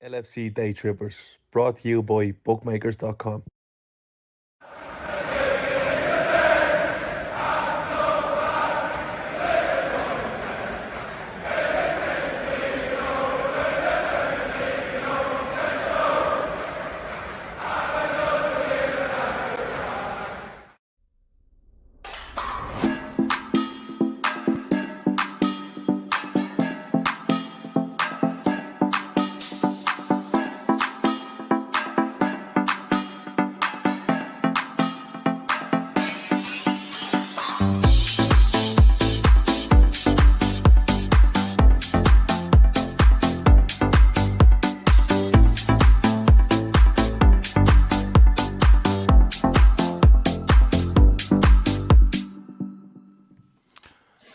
LFC Daytrippers, brought to you by bookmakers.com.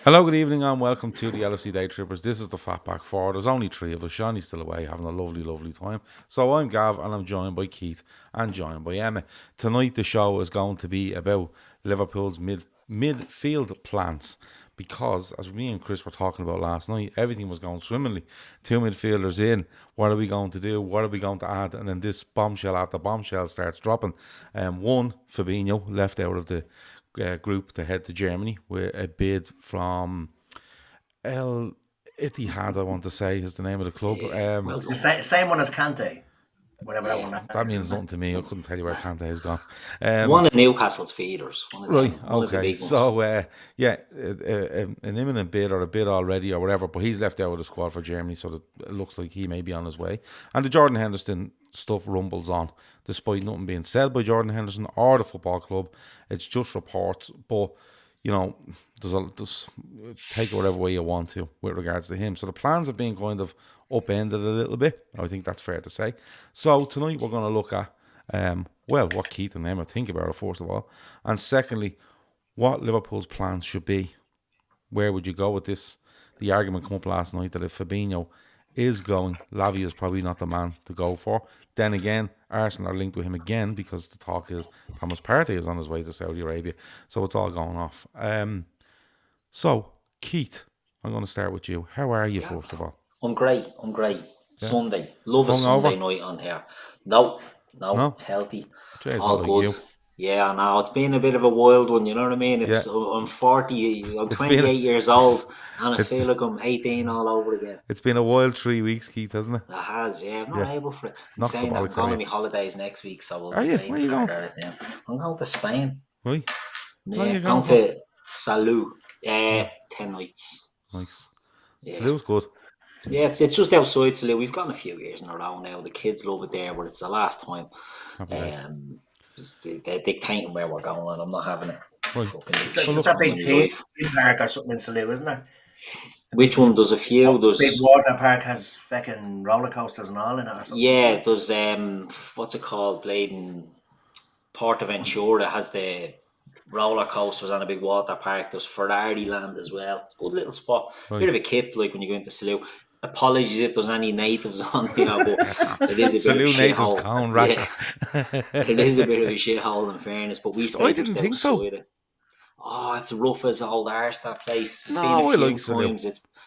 Hello, good evening, and welcome to the LFC Daytrippers. This is the Fatback Four. There's only three of us. Shawnee's still away, having a lovely, lovely time. So I'm Gav, and I'm joined by Keith and joined by Emmet. Tonight, the show is going to be about Liverpool's midfield plans, because, as me and Chris were talking about last night, everything was going swimmingly. Two midfielders in. What are we going to do? What are we going to add? And then this bombshell after bombshell starts dropping. One, Fabinho, left out of the group to head to Germany with a bid from El Ittihad, I want to say is the name of the club. Well, it's the same one as Kante. Whatever that one. That means nothing to me. I couldn't tell you where Kante has gone. One of Newcastle's feeders. Right, okay. So, an imminent bid or a bid already or whatever, but he's left out of the squad for Germany, so it looks like he may be on his way. And the Jordan Henderson stuff rumbles on, despite nothing being said by Jordan Henderson or the football club. It's just reports, but you know, there's take it whatever way you want to with regards to him. So the plans have been kind of upended a little bit. I think that's fair to say. So tonight we're going to look at what Keith and Emma think about it, first of all, and secondly, what Liverpool's plans should be. Where would you go with this? The argument came up last night that if Fabinho is going, Lavia is probably not the man to go for. Then again, Arsenal are linked with him again because the talk is Thomas Partey is on his way to Saudi Arabia. So it's all going off. So, Keith, I'm going to start with you. How are you, first of all? I'm great. Yeah. Sunday. Love a Sunday night on here. No, healthy. Jeez, all good. You. Yeah, no, it's been a bit of a wild one, you know what I mean? It's I'm 28 years old, and I feel like I'm 18 all over again. It's been a wild 3 weeks, Keith, hasn't it? It has, yeah. I'm not able for it. I'm saying that I'm going on my holidays next week, so we'll are you? Where are you going? I'm going to Spain. Right. Yeah, I'm going to Salou. 10 nights. Nice. Yeah. Salou's good. Yeah, it's just outside Salou. We've gone a few years in a row now. The kids love it there, but it's the last time. They're dictating where we're going, and I'm not having it. Right. There's a big theme park or something in Salou, isn't there? Which one? There's a few. There's big water park has fucking roller coasters and all in it. Or something. Yeah, there's what's it called? Bladen Portaventura has the roller coasters and a big water park. There's Ferrari Land as well. It's a good little spot. Right. Bit of a kip, like when you go into Salou. Apologies if there's any natives on here, but it is a bit of a shithole. It is a bit of a shithole in fairness, but we I didn't think so. Oh, it's rough as old arse, that place. No, I like Salou.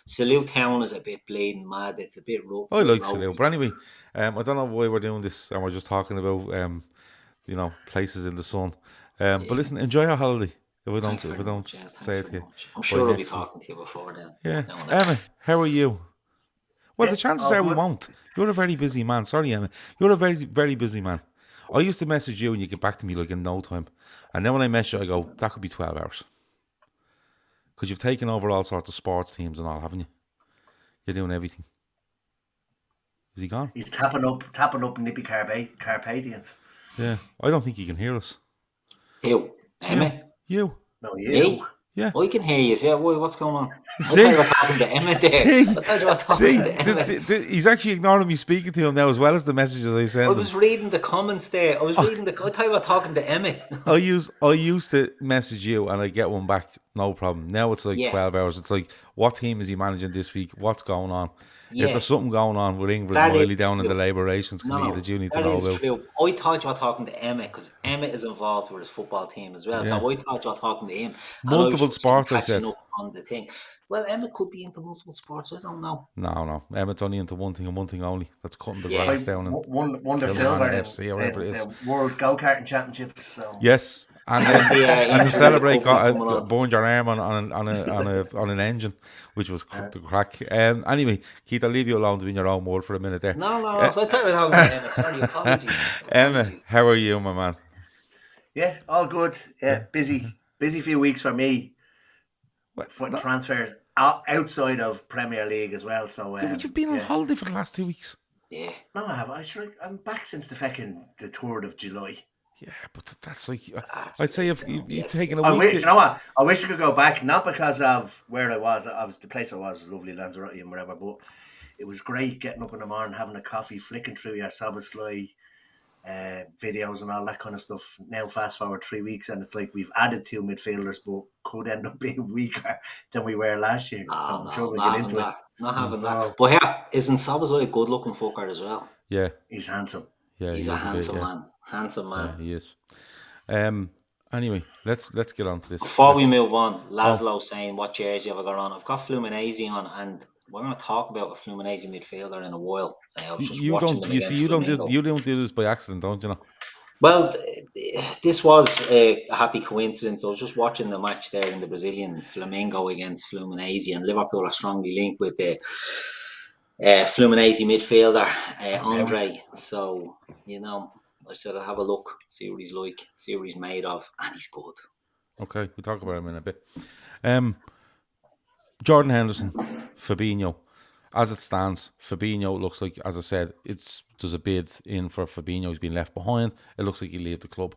Salou town is a bit bleeding mad. It's a bit rough. I like Salou, but anyway, I don't know why we're doing this, and we're just talking about places in the sun. But listen, enjoy your holiday. If we don't say it here, I'm sure I'll be talking to you before then. Yeah, Emma, how are you? Well, the chances are we won't. You're a very busy man. Sorry, Emma. You're a very, very busy man. I used to message you and you get back to me like in no time. And then when I message you, I go, that could be 12 hours. Because you've taken over all sorts of sports teams and all, haven't you? You're doing everything. Is he gone? He's tapping up Nippy Carpathians. Yeah. I don't think he can hear us. Who? Emma? You. No, you. Me? Yeah. I can hear you. Yeah, what's going on? I thought you were talking to Emmet there. He's actually ignoring me speaking to him now, as well as the messages I sent. I was reading the comments there. I thought you were talking to Emmet. I used to message you and I get one back No problem. Now it's like Yeah. 12 hours. It's like, what team is he managing this week? What's going on? Is Yeah. there something going on with Ingrid That Miley is down in the true. Labour Relations Committee No, that you need to that know is about? true. I thought you were talking to Emmet because Emmet is involved with his football team as well. Yeah. So I thought you were talking to him. And I Multiple was saying sports, I catching said. up on the thing. Well, Emmet could be into multiple sports. I don't know. No. Emmett's only into one thing and one thing only. That's cutting the Yeah. grass down and Won the Kilmarnock silver FC or whatever it in is. the World Go-Karting Championships. So. Yes. And How's the and to injury celebrate, recovery coming on? burned your arm on an engine, which was the crack. Anyway, Keith, I'll leave you alone to be in your own world for a minute there. No. So I thought we were talking about Emmet. Sorry, apologies. Emma, how are you, my man? Yeah, all good. Yeah, busy few weeks for me. For transfers outside of Premier League as well. So But you've been on holiday for the last 2 weeks. Yeah. No, I have. I'm back since the 3rd of July. Yeah, but that's like I'd say if you've taken a I week. wish, you know what? I wish I could go back, not because of where I was. The place I was lovely, Lanzarote and whatever. But it was great getting up in the morning, having a coffee, flicking through your Sabbathly videos and all that kind of stuff. Now fast forward 3 weeks, and it's like we've added 2 midfielders, but could end up being weaker than we were last year. So I'm sure we'll get into it. Not having that. But yeah, isn't Sabazoi a good looking fucker as well? Yeah, He's handsome. yeah, He's he a is handsome bit, yeah. man. Handsome man. Yeah, he is. Anyway, let's get on to this. Before we move on, Laszlo saying what jersey have I got on? I've got Fluminense on, and we're going to talk about a Fluminense midfielder in a while. I was just watching them against Flamengo. You don't do this by accident, don't you know? Well, this was a happy coincidence. I was just watching the match there in the Brazilian Flamengo against Fluminense, and Liverpool are strongly linked with the Fluminense midfielder Andre. So I said I'll have a look, see what he's like, see what he's made of, and he's good. Okay, we'll talk about him in a bit. Jordan Henderson, Fabinho. As it stands, Fabinho looks like, as I said, there's a bid in for Fabinho. He's been left behind. It looks like he'll leave the club.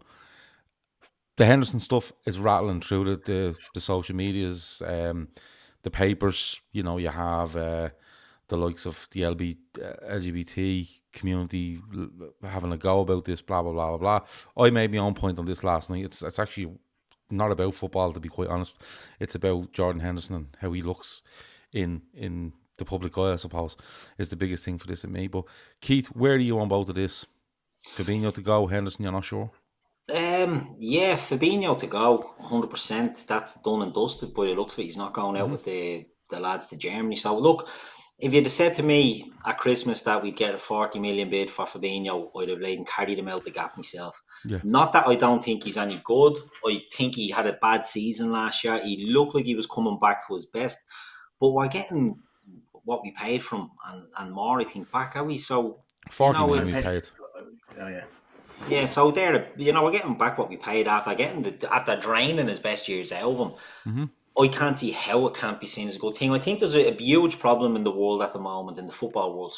The Henderson stuff is rattling through the social medias, the papers. You have the likes of the LGBT community having a go about this, blah, blah, blah, blah, blah. I made my own point on this last night. It's actually not about football, to be quite honest. It's about Jordan Henderson and how he looks in the public eye, I suppose, is the biggest thing for this at me. But Keith, where are you on both of this? Fabinho to go, Henderson, you're not sure? Yeah, Fabinho to go, 100%. That's done and dusted by the looks of it. He's not going out with the lads to Germany. So look, if you'd have said to me at Christmas that we'd get a 40 million bid for Fabinho, I'd have laid and carried him out the gap myself. Yeah. Not that I don't think he's any good. I think he had a bad season last year. He looked like he was coming back to his best. But we're getting what we paid from and more, I think, back, are we? So 40 million we paid. Oh yeah. Yeah, so there, we're getting back what we paid after draining his best years out of him. Mm-hmm. I can't see how it can't be seen as a good thing. I think there's a huge problem in the world at the moment, in the football world,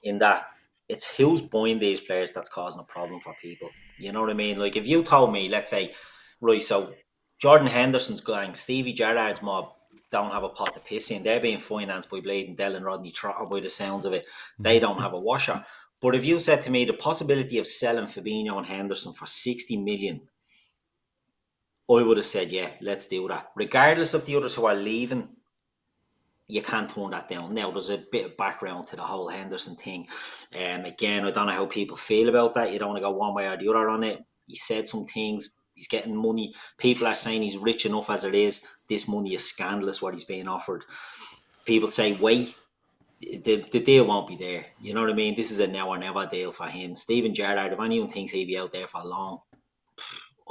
in that it's who's buying these players that's causing a problem for people. You know what I mean? Like if you told me, let's say, right, so Jordan Henderson's going, Stevie Gerrard's mob don't have a pot to piss in. They're being financed by Blade and Dell and Rodney Trotter by the sounds of it. They don't have a washer. But if you said to me the possibility of selling Fabinho and Henderson for 60 million, I would have said, yeah, let's do that. Regardless of the others who are leaving, you can't turn that down. Now, there's a bit of background to the whole Henderson thing. Again, I don't know how people feel about that. You don't want to go one way or the other on it. He said some things. He's getting money. People are saying he's rich enough as it is. This money is scandalous, what he's being offered. People say, wait, the deal won't be there. You know what I mean? This is a now or never deal for him. Steven Gerrard, if anyone thinks he'd be out there for long,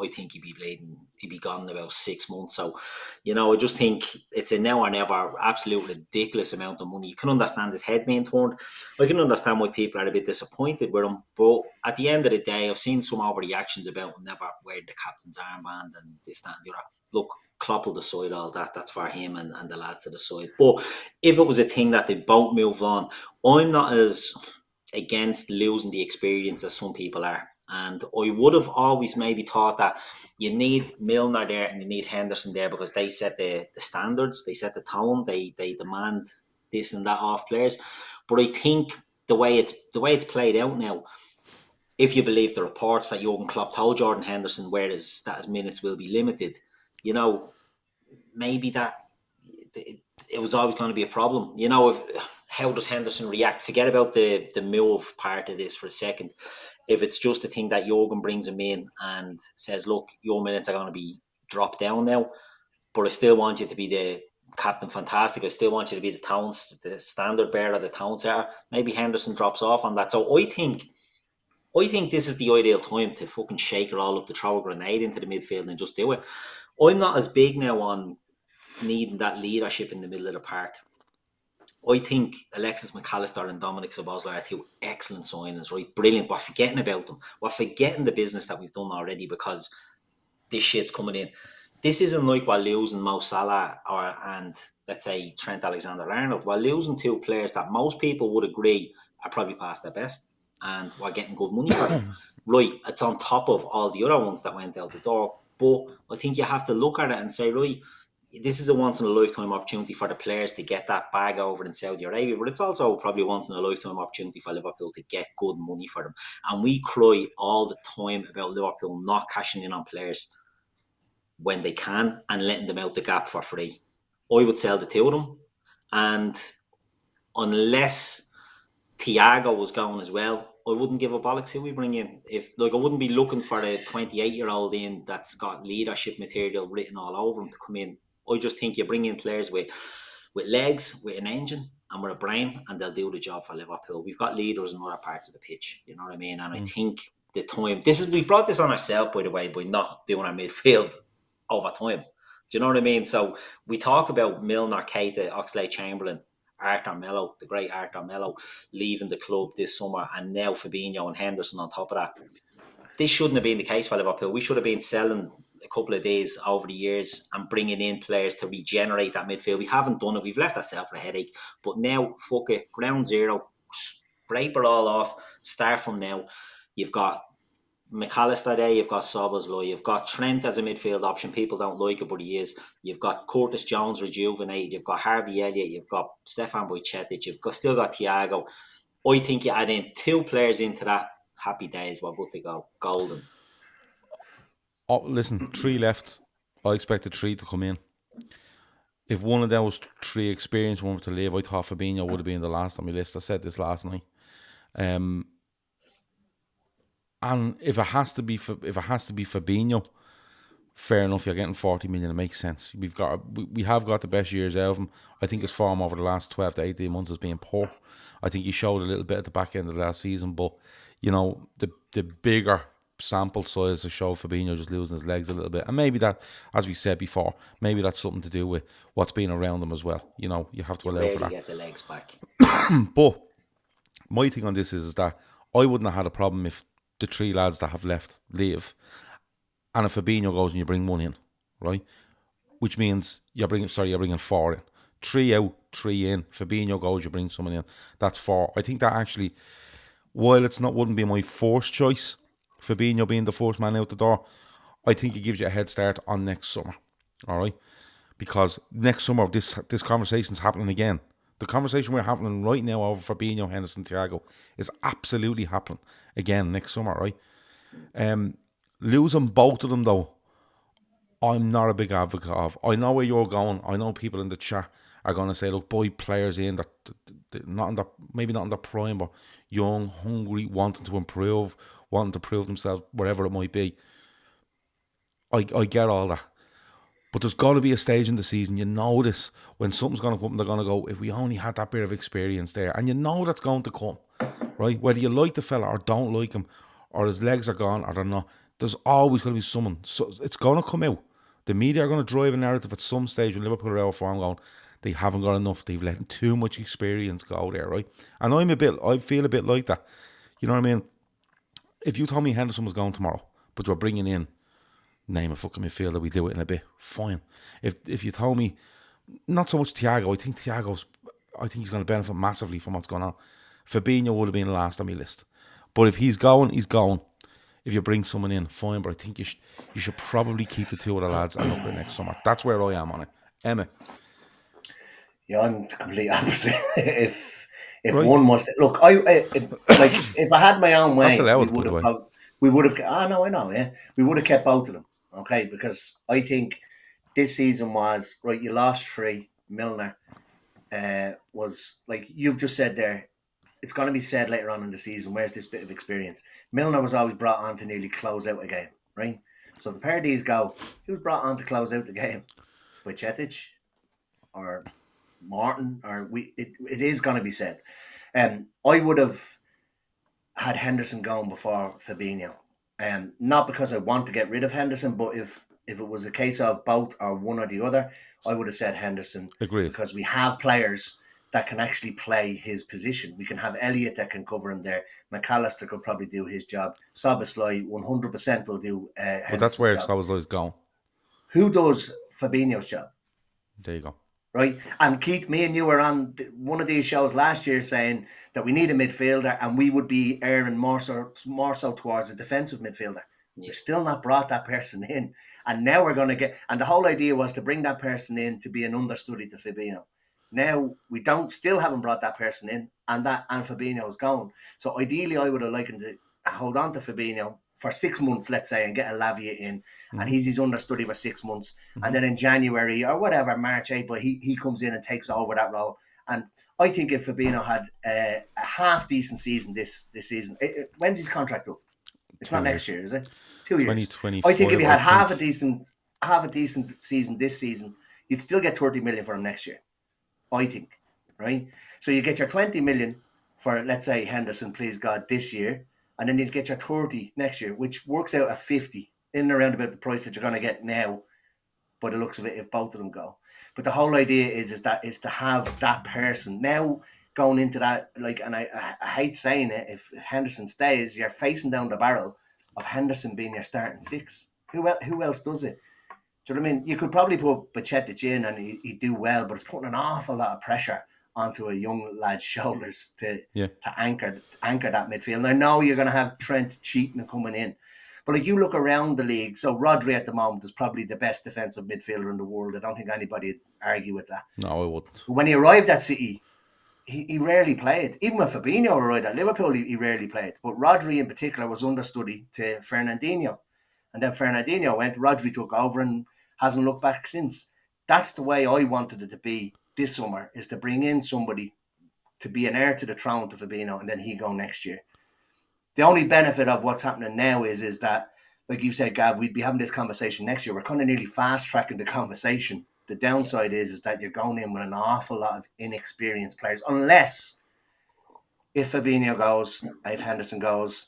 I think he'd be gone in about 6 months. So, I just think it's a now or never absolute ridiculous amount of money. You can understand his head being turned. I can understand why people are a bit disappointed with him. But at the end of the day, I've seen some overreactions about him never wearing the captain's armband and this, that, and the other. Look, Klopp will decide all that. That's for him and the lads to decide. But if it was a thing that they both move on, I'm not as against losing the experience as some people are. And I would have always maybe thought that you need Milner there and you need Henderson there because they set the standards, they set the tone, they demand this and that off players. But I think the way it's played out now, if you believe the reports that Jurgen Klopp told Jordan Henderson that his minutes will be limited, maybe that it was always going to be a problem. You know, how does Henderson react? Forget about the move part of this for a second. If it's just a thing that Jurgen brings him in and says, look, your minutes are going to be dropped down now, but I still want you to be the captain fantastic. I still want you to be the standard bearer, the town setter. Maybe Henderson drops off on that. So I think this is the ideal time to fucking shake it all up, to throw a grenade into the midfield and just do it. I'm not as big now on needing that leadership in the middle of the park. I think Alexis McAllister and Dominic Szoboszlai are two excellent signings, right? Brilliant. We're forgetting about them. We're forgetting the business that we've done already because this shit's coming in. This isn't like we're losing Mo Salah and let's say Trent Alexander-Arnold. We're losing two players that most people would agree are probably past their best, and we're getting good money for them. Right, it's on top of all the other ones that went out the door. But I think you have to look at it and say, right, this is a once-in-a-lifetime opportunity for the players to get that bag over in Saudi Arabia, but it's also probably a once-in-a-lifetime opportunity for Liverpool to get good money for them. And we cry all the time about Liverpool not cashing in on players when they can and letting them out the gap for free. I would sell the two of them. And unless Thiago was going as well, I wouldn't give a bollocks who we bring in. I wouldn't be looking for a 28-year-old in that's got leadership material written all over him to come in. I just think you bring in players with legs, with an engine, and with a brain, and they'll do the job for Liverpool. We've got leaders in other parts of the pitch, you know what I mean? And I think the time, we brought this on ourselves, by the way, by not doing our midfield over time. Do you know what I mean? So we talk about Milner, Keita, Oxlade-Chamberlain, Arthur Melo, the great Arthur Melo, leaving the club this summer, and now Fabinho and Henderson on top of that. This shouldn't have been the case for Liverpool. We should have been selling a couple of days over the years and bringing in players to regenerate that midfield. We haven't done it. We've left ourselves a headache. But now, fuck it, ground zero, scrape it all off, start from now. You've got McAllister there, you've got Szoboszlai, you've got Trent as a midfield option. People don't like it, but he is. You've got Curtis Jones rejuvenated, you've got Harvey Elliott, you've got Stefan Bajcetic, still got Thiago. I think you add in two players into that, happy days, we're good to go. Golden. Oh, listen, 3 left. I expected 3 to come in. If one of those 3 experienced one to leave, I thought Fabinho would have been the last on my list. I said this last night. And if it has to be Fabinho, fair enough. You're getting 40 million. It makes sense. We have got the best years out of him. I think his form over the last 12 to 18 months has been poor. I think he showed a little bit at the back end of the last season, but you know the bigger sample size to show Fabinho just losing his legs a little bit, and maybe that, as we said before, maybe that's something to do with what's been around him as well. You know, you have to allow for that. Get the legs back. But my thing on this is that I wouldn't have had a problem if the 3 lads that have left leave, and if Fabinho goes and you bring 1 in, right? Which means you're bringing 4 in. 3 out, 3 in. Fabinho goes, you bring someone in. That's 4. I think that actually, while wouldn't be my first choice, Fabinho being the first man out the door, I think it gives you a head start on next summer. All right? Because next summer, this conversation's happening again. The conversation we're having right now over Fabinho, Henderson, Thiago is absolutely happening again next summer, right? Losing both of them, though, I'm not a big advocate of. I know where you're going. I know people in the chat are going to say, look, buy players in that maybe not in their prime, but young, hungry, wanting to improve, wanting to prove themselves, whatever it might be. I get all that. But there's got to be a stage in the season, you know this, when something's going to come, they're going to go, if we only had that bit of experience there. And you know that's going to come, right? Whether you like the fella or don't like him, or his legs are gone or they're not, there's always going to be someone. So it's going to come out. The media are going to drive a narrative at some stage when Liverpool are out of form going, they haven't got enough, they've let too much experience go there, right? And I feel a bit like that. You know what I mean? If you told me Henderson was going tomorrow, but we're bringing in, name a fucking midfielder, we do it in a bit, fine. If you told me, not so much Thiago, I think he's going to benefit massively from what's going on. Fabinho would have been last on my list. But if he's going, he's going. If you bring someone in, fine, but I think you should probably keep the 2 other lads and look at next summer. That's where I am on it. Emmet. Yeah, I'm the complete opposite. if right. One was look, if I had my own way, that's allowed, by the way. We would have. I know, yeah. We would have kept both of them, okay? Because I think this season was, right, you lost 3. Milner was, like you've just said there, it's going to be said later on in the season, where's this bit of experience? Milner was always brought on to nearly close out a game, right? So if the pair of these go, who's brought on to close out the game? Bajcetic or Martin? Or it is going to be said. I would have had Henderson going before Fabinho. Not because I want to get rid of Henderson, but if it was a case of both or one or the other, I would have said Henderson. Agreed. Because we have players that can actually play his position. We can have Elliott that can cover him there. McAllister could probably do his job. Szoboszlai 100% will do Henderson's But that's where job. Szoboszlai's going. Who does Fabinho's job? There you go. Right, and Keith, me and you were on one of these shows last year saying that we need a midfielder, and we would be erring more so towards a defensive midfielder. Yeah. We've still not brought that person in, and now we're going to get. And the whole idea was to bring that person in to be an understudy to Fabinho. Now we still haven't brought that person in, and Fabinho's gone. So ideally, I would have liked to hold on to Fabinho for 6 months, let's say, and get a Lavia in, and he's his understudy for 6 months. And then in January or whatever, March, April, he comes in and takes over that role. And I think if Fabinho had a half-decent season this season, when's his contract up? It's not next year, is it? 2 years. 2024. I think if he had half a decent season this season, you'd still get 30 million for him next year, I think, right? So you get your 20 million for, let's say, Henderson, please God, this year, and then you get your 30 next year, which works out at 50, in and around about the price that you're going to get now, by the looks of it, if both of them go. But the whole idea is to have that person now going into that, like, and I hate saying it, if Henderson stays, you're facing down the barrel of Henderson being your starting 6. Who else does it? Do you know what I mean? You could probably put Bajcetic in and he'd do well, but it's putting an awful lot of pressure onto a young lad's shoulders to anchor that midfield. And I know you're going to have Trent cheating and coming in, but like you look around the league, so Rodri at the moment is probably the best defensive midfielder in the world. I don't think anybody would argue with that. No, I wouldn't. When he arrived at City, he rarely played. Even when Fabinho arrived at Liverpool, he rarely played. But Rodri in particular was understudy to Fernandinho. And then Fernandinho went, Rodri took over and hasn't looked back since. That's the way I wanted it to be this summer, is to bring in somebody to be an heir to the throne to Fabinho, and then he go next year. The only benefit of what's happening now is that, like you said, Gav, we'd be having this conversation next year. We're kind of nearly fast-tracking the conversation. The downside is that you're going in with an awful lot of inexperienced players, unless if Fabinho goes, if Henderson goes.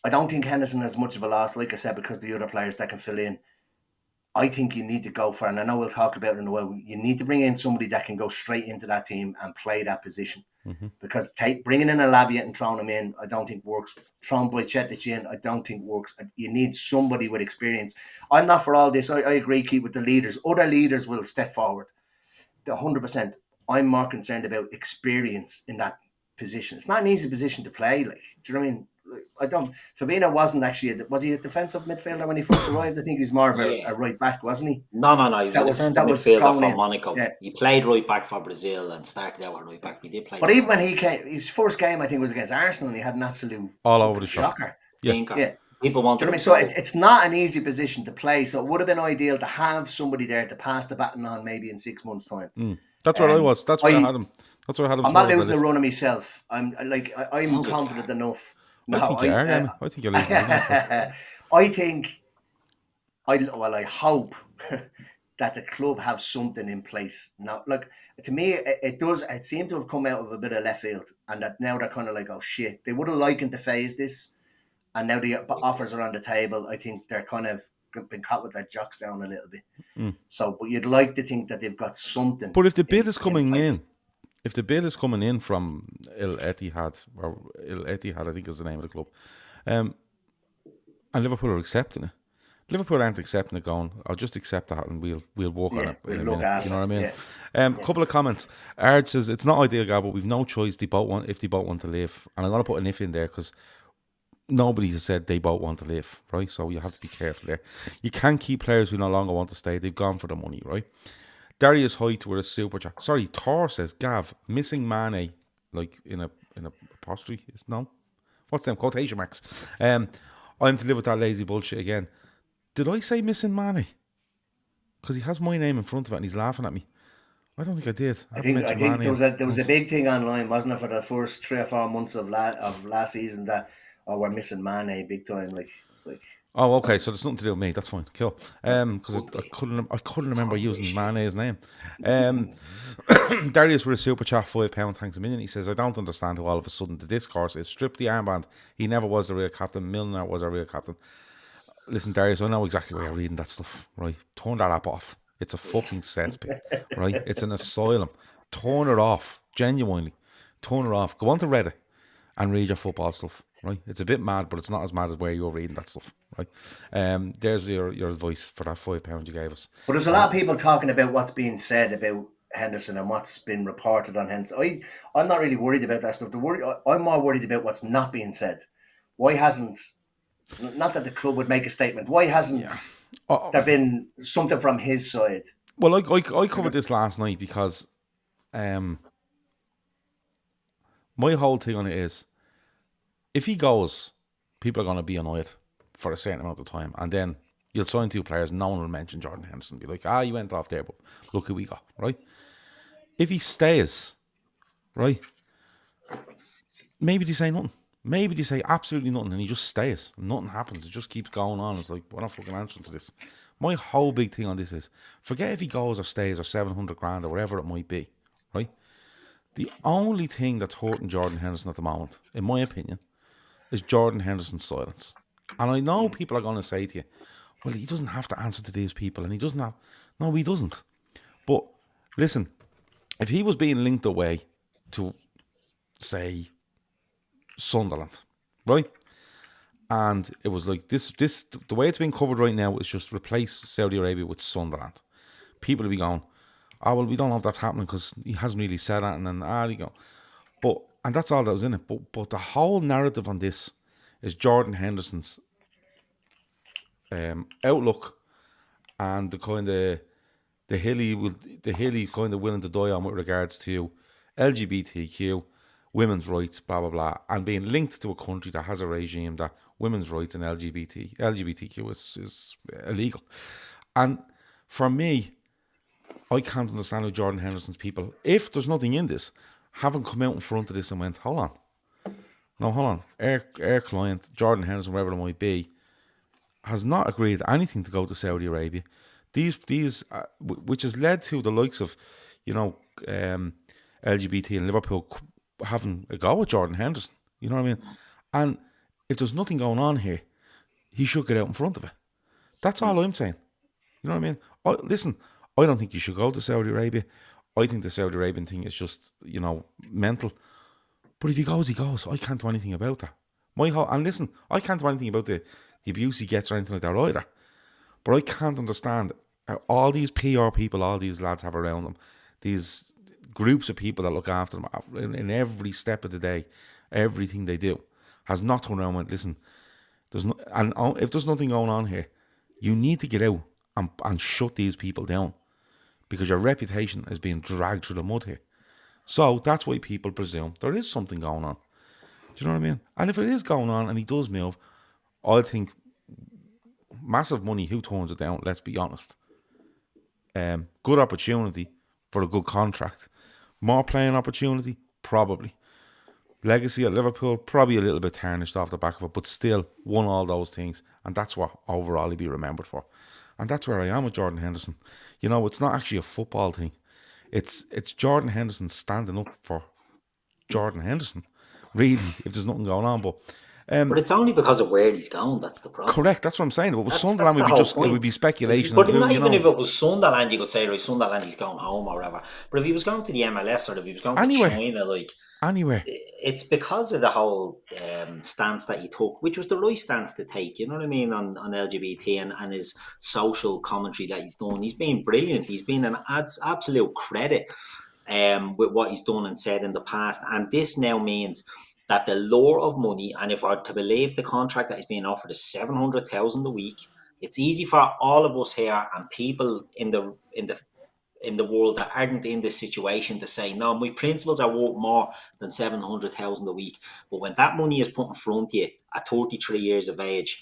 I don't think Henderson has much of a loss, like I said, because the other players that can fill in. I think you need to go for, and I know we'll talk about it in a while, you need to bring in somebody that can go straight into that team and play that position. Because bringing in a Lavia and throwing him in, I don't think works. Throwing Bajcetic in, I don't think works. You need somebody with experience. I'm not for all this. I agree, Keith, with the leaders. Other leaders will step forward. 100%. I'm more concerned about experience in that position. It's not an easy position to play. Like, do you know what I mean? Fabinho wasn't actually was he a defensive midfielder when he first arrived? I think he was more of a right back, wasn't he? No. He was a defensive midfielder for Monaco. Yeah. He played right back for Brazil and started out at right back. He did play. But even when he came, his first game I think was against Arsenal, and he had an absolute all over the shocker. Yeah. People want to. So it's not an easy position to play. So it would have been ideal to have somebody there to pass the baton on, maybe in 6 months' time. That's where I was. That's where I had him. That's where I had him. I'm not losing the run of myself. I'm confident enough. No, I think you are. I think you're losing. I hope that the club have something in place now. Look, to me, it does. It seemed to have come out of a bit of left field, and that now they're kind of like, oh shit, they would have liked to phase this, and now the offers are on the table. I think they're kind of been caught with their jocks down a little bit. So, but you'd like to think that they've got something. But if the bid is coming in. If the bid is coming in from El Etihad, I think is the name of the club, and Liverpool are accepting it, Liverpool aren't accepting it going, I'll just accept that and we'll work on it in a minute. You know what I mean? Yeah. Couple of comments. Ard says, it's not ideal, Gab, but we've no choice if they both want to leave. And I'm going to put an if in there because nobody has said they both want to leave, right? So you have to be careful there. You can't keep players who no longer want to stay. They've gone for the money, right? Darius Hoyt with a super chat. Sorry, Thor says, Gav, missing Mane, like in a apostrophe, is no? What's them? Quotation marks. I'm to live with that lazy bullshit again. Did I say missing Mane? Because he has my name in front of it and he's laughing at me. I don't think I did. I haven't I mentioned think Mane. there was a big thing online, wasn't it, for the first 3 or 4 months of last season that we're missing Mane big time. Like it's like Oh, okay. So there's nothing to do with me. That's fine. Cool. Because I couldn't remember using Mane's name. Darius with a super chat, £5. Thanks a million. He says, I don't understand how all of a sudden the discourse is strip the armband. He never was the real captain. Milner was our real captain. Listen, Darius, I know exactly why you're reading that stuff, right? Turn that app off. It's a fucking cesspit, right? It's an asylum. Turn it off. Genuinely. Turn it off. Go on to Reddit and read your football stuff, right? It's a bit mad, but it's not as mad as where you're reading that stuff, right? There's your advice for that £5 you gave us. But there's a lot of people talking about what's being said about Henderson and what's been reported on Henderson. I'm not really worried about that stuff. I'm more worried about what's not being said. Why hasn't, not that the club would make a statement, why hasn't there been something from his side? Well, I covered this last night because my whole thing on it is, if he goes, people are going to be annoyed for a certain amount of time, and then you'll sign 2 players, no one will mention Jordan Henderson. Be like, you went off there, but look who we got, right? If he stays, right, maybe they say nothing. Maybe they say absolutely nothing, and he just stays. Nothing happens. It just keeps going on. It's like, we're not fucking answering to this. My whole big thing on this is, forget if he goes or stays or 700 grand or whatever it might be, right? The only thing that's hurting Jordan Henderson at the moment, in my opinion, is Jordan Henderson's silence. And I know people are going to say to you, well, he doesn't have to answer to these people, and he doesn't have... No, he doesn't. But listen, if he was being linked away to, say, Sunderland, right? And it was like this, the way it's being covered right now is just replace Saudi Arabia with Sunderland. People will be going, oh, well, we don't know if that's happening because he hasn't really said that, and then, you go. But, and that's all that was in it. But the whole narrative on this is Jordan Henderson's outlook and the kind of the hill he's kind of willing to die on with regards to LGBTQ, women's rights, blah blah blah, and being linked to a country that has a regime that women's rights and LGBTQ is illegal. And for me, I can't understand how Jordan Henderson's people, if there's nothing in this, haven't come out in front of this and went, hold on, our client, Jordan Henderson, wherever it might be, has not agreed anything to go to Saudi Arabia. These which has led to the likes of, LGBT in Liverpool having a go at Jordan Henderson. You know what I mean? And if there's nothing going on here, he should get out in front of it. That's all I'm saying. You know what I mean? Listen, I don't think you should go to Saudi Arabia. I think the Saudi Arabian thing is just, mental. But if he goes, he goes. I can't do anything about that. And listen, I can't do anything about the abuse he gets or anything like that either. But I can't understand how all these PR people, all these lads have around them, these groups of people that look after them in every step of the day, everything they do, has not turned around and went, listen, if there's nothing going on here, you need to get out and shut these people down, because your reputation is being dragged through the mud here. So that's why people presume there is something going on. Do you know what I mean? And if it is going on and he does move, I think massive money, who turns it down? Let's be honest. Good opportunity for a good contract. More playing opportunity? Probably. Legacy at Liverpool? Probably a little bit tarnished off the back of it, but still won all those things. And that's what overall he'll be remembered for. And that's where I am with Jordan Henderson. It's not actually a football thing. It's Jordan Henderson standing up for Jordan Henderson, really, if there's nothing going on. But it's only because of where he's going. That's the problem. Correct. That's what I'm saying. But with Sunderland, it would be speculation. But even if it was Sunderland, you could say, right, Sunderland, he's going home or whatever. But if he was going to the MLS or if he was going to China, anywhere, it's because of the whole stance that he took, which was the right stance to take. You know what I mean, on LGBT and his social commentary that he's done. He's been brilliant. He's been an absolute credit with what he's done and said in the past. And this now means that the lure of money, and if I were to believe the contract that is being offered is 700,000 a week, it's easy for all of us here and people in the world that aren't in this situation to say, no, my principles are worth more than 700,000 a week. But when that money is put in front of you at 33 years of age,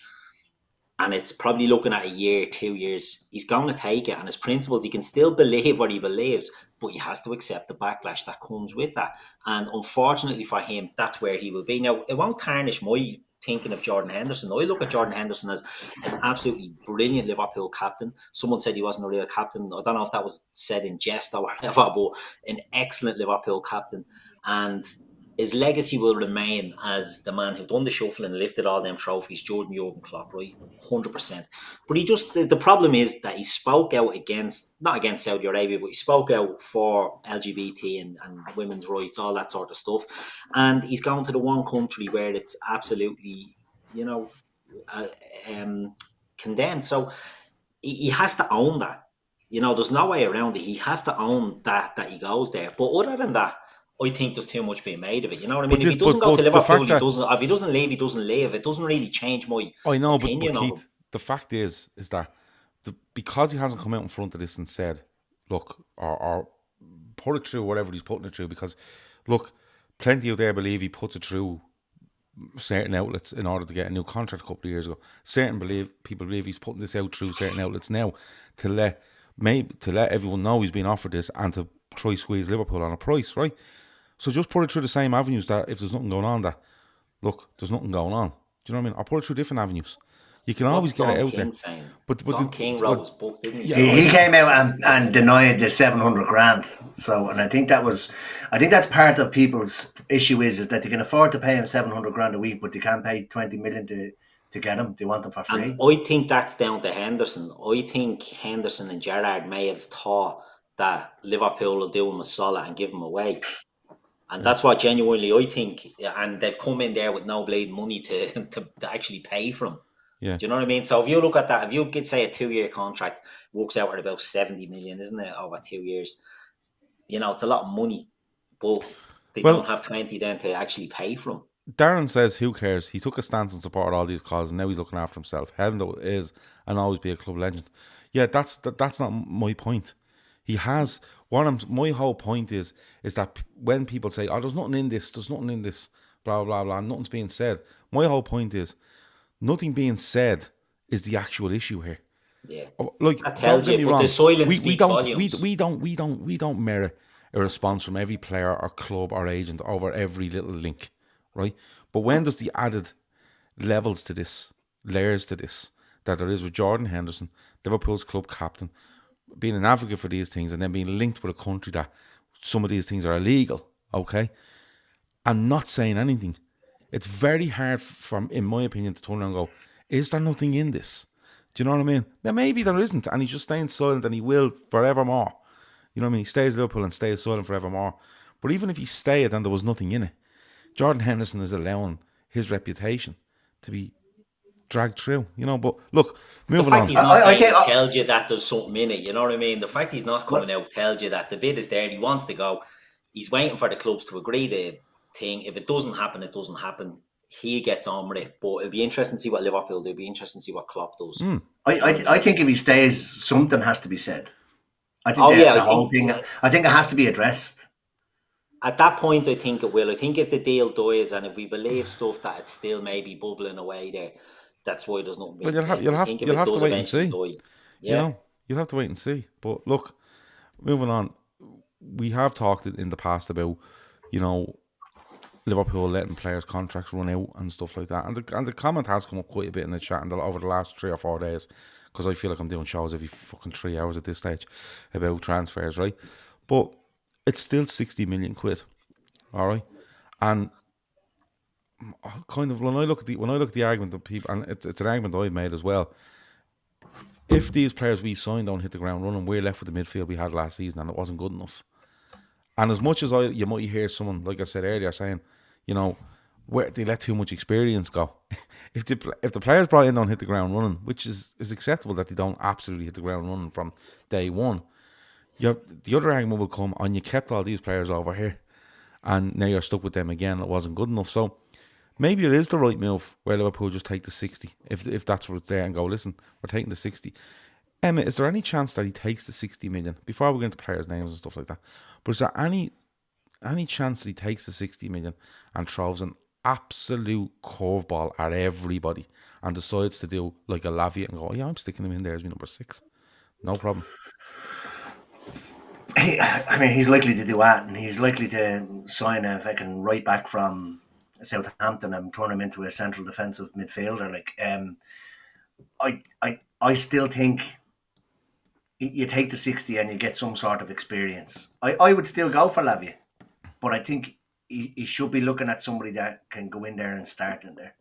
and it's probably looking at a year, 2 years, he's going to take it. And his principles, he can still believe what he believes, but he has to accept the backlash that comes with that. And unfortunately for him, that's where he will be. Now, it won't tarnish my thinking of Jordan Henderson. I look at Jordan Henderson as an absolutely brilliant Liverpool captain. Someone said he wasn't a real captain. I don't know if that was said in jest or whatever, but an excellent Liverpool captain. And his legacy will remain as the man who done the shuffling and lifted all them trophies, Jurgen Klopp, right? 100%. But he just, the problem is that he spoke out against, not against Saudi Arabia, but he spoke out for LGBT and women's rights, all that sort of stuff. And he's gone to the one country where it's absolutely, condemned. So he has to own that. There's no way around it. He has to own that he goes there. But other than that, I think there's too much being made of it. You know what I mean? If he doesn't go to Liverpool, he doesn't. If he doesn't leave, he doesn't live. It doesn't really change my opinion but of Keith, him. the fact is that because he hasn't come out in front of this and said, look, or put it through whatever he's putting it through, because, look, plenty out there believe he puts it through certain outlets in order to get a new contract a couple of years ago. People believe he's putting this out through certain outlets now to let everyone know he's been offered this and to try squeeze Liverpool on a price, right? So just put it through the same avenues that if there's nothing going on, that, look, there's nothing going on. Do you know what I mean? I'll put it through different avenues. You can always get it out there. Saying? But Don King wrote his book, didn't he? He came out and denied the 700 grand. So, and I think that's part of people's issue is that they can afford to pay him 700 grand a week, but they can't pay 20 million to get him. They want him for free. And I think that's down to Henderson. I think Henderson and Gerrard may have thought that Liverpool will do him a solid and give him away. And that's what genuinely I think. And they've come in there with no bleeding money to actually pay for him. Yeah. Do you know what I mean? So if you look at that, if you could say a 2-year contract works out at about 70 million, isn't it, over 2 years? It's a lot of money, but they don't have 20 then to actually pay for him. Darren says, who cares? He took a stance and supported all these causes, and now he's looking after himself. Heaven is and always be a club legend. Yeah, that's not my point. He has. My whole point is that when people say, "Oh, there's nothing in this," blah blah blah, nothing's being said. My whole point is, nothing being said is the actual issue here. Yeah, like, that tells you. But the silence speaks volumes. We don't merit a response from every player or club or agent over every little link, right? But when does the added levels to this, layers to this, that there is with Jordan Henderson, Liverpool's club captain, being an advocate for these things and then being linked with a country that some of these things are illegal, okay, and not saying anything, it's very hard, in my opinion, to turn around and go, is there nothing in this? Do you know what I mean? Now, maybe there isn't, and he's just staying silent, and he will forevermore. You know what I mean? He stays Liverpool and stays silent forevermore. But even if he stayed and there was nothing in it, Jordan Henderson is allowing his reputation to be dragged through, But look, moving on. The fact he's not saying tells you that there's something in it. You know what I mean? The fact he's not coming out tells you that the bid is there. He wants to go. He's waiting for the clubs to agree the thing. If it doesn't happen, it doesn't happen. He gets on with it. But it'll be interesting to see what Liverpool do. It'll be interesting to see what Klopp does. I think if he stays, something has to be said. I think the whole thing. I think it has to be addressed. At that point, I think it will. I think if the deal dies and if we believe stuff that it's still maybe bubbling away there, that's why there's nothing. Well, you'll have to wait and see. Yeah, you'll have to wait and see. But look, moving on, we have talked in the past about, Liverpool letting players' contracts run out and stuff like that, and the comment has come up quite a bit in the chat over the last 3 or 4 days, because I feel like I'm doing shows every fucking 3 hours at this stage about transfers, right? But it's still 60 million quid, all right, and kind of when I look at the argument of people, and it's an argument I've made as well. If these players we signed don't hit the ground running, we're left with the midfield we had last season, and it wasn't good enough. And as much as you might hear someone, like I said earlier, saying, where they let too much experience go. If the players brought in don't hit the ground running, which is acceptable that they don't absolutely hit the ground running from day one, the other argument will come on, you kept all these players over here, and now you're stuck with them again. It wasn't good enough. So maybe it is the right move where Liverpool just take the 60, if that's what's there, and go, listen, we're taking the 60. Emmet, is there any chance that he takes the 60 million before we get into players' names and stuff like that? But is there any chance that he takes the 60 million and throws an absolute curveball at everybody and decides to do like a Lavia and go, yeah, I'm sticking him in there as my number 6. No problem. I mean, he's likely to do that, and he's likely to sign a fucking right back from Southampton and turn him into a central defensive midfielder. Like, I still think you take the 60 and you get some sort of experience. I would still go for Lavia, but I think he should be looking at somebody that can go in there and start in there.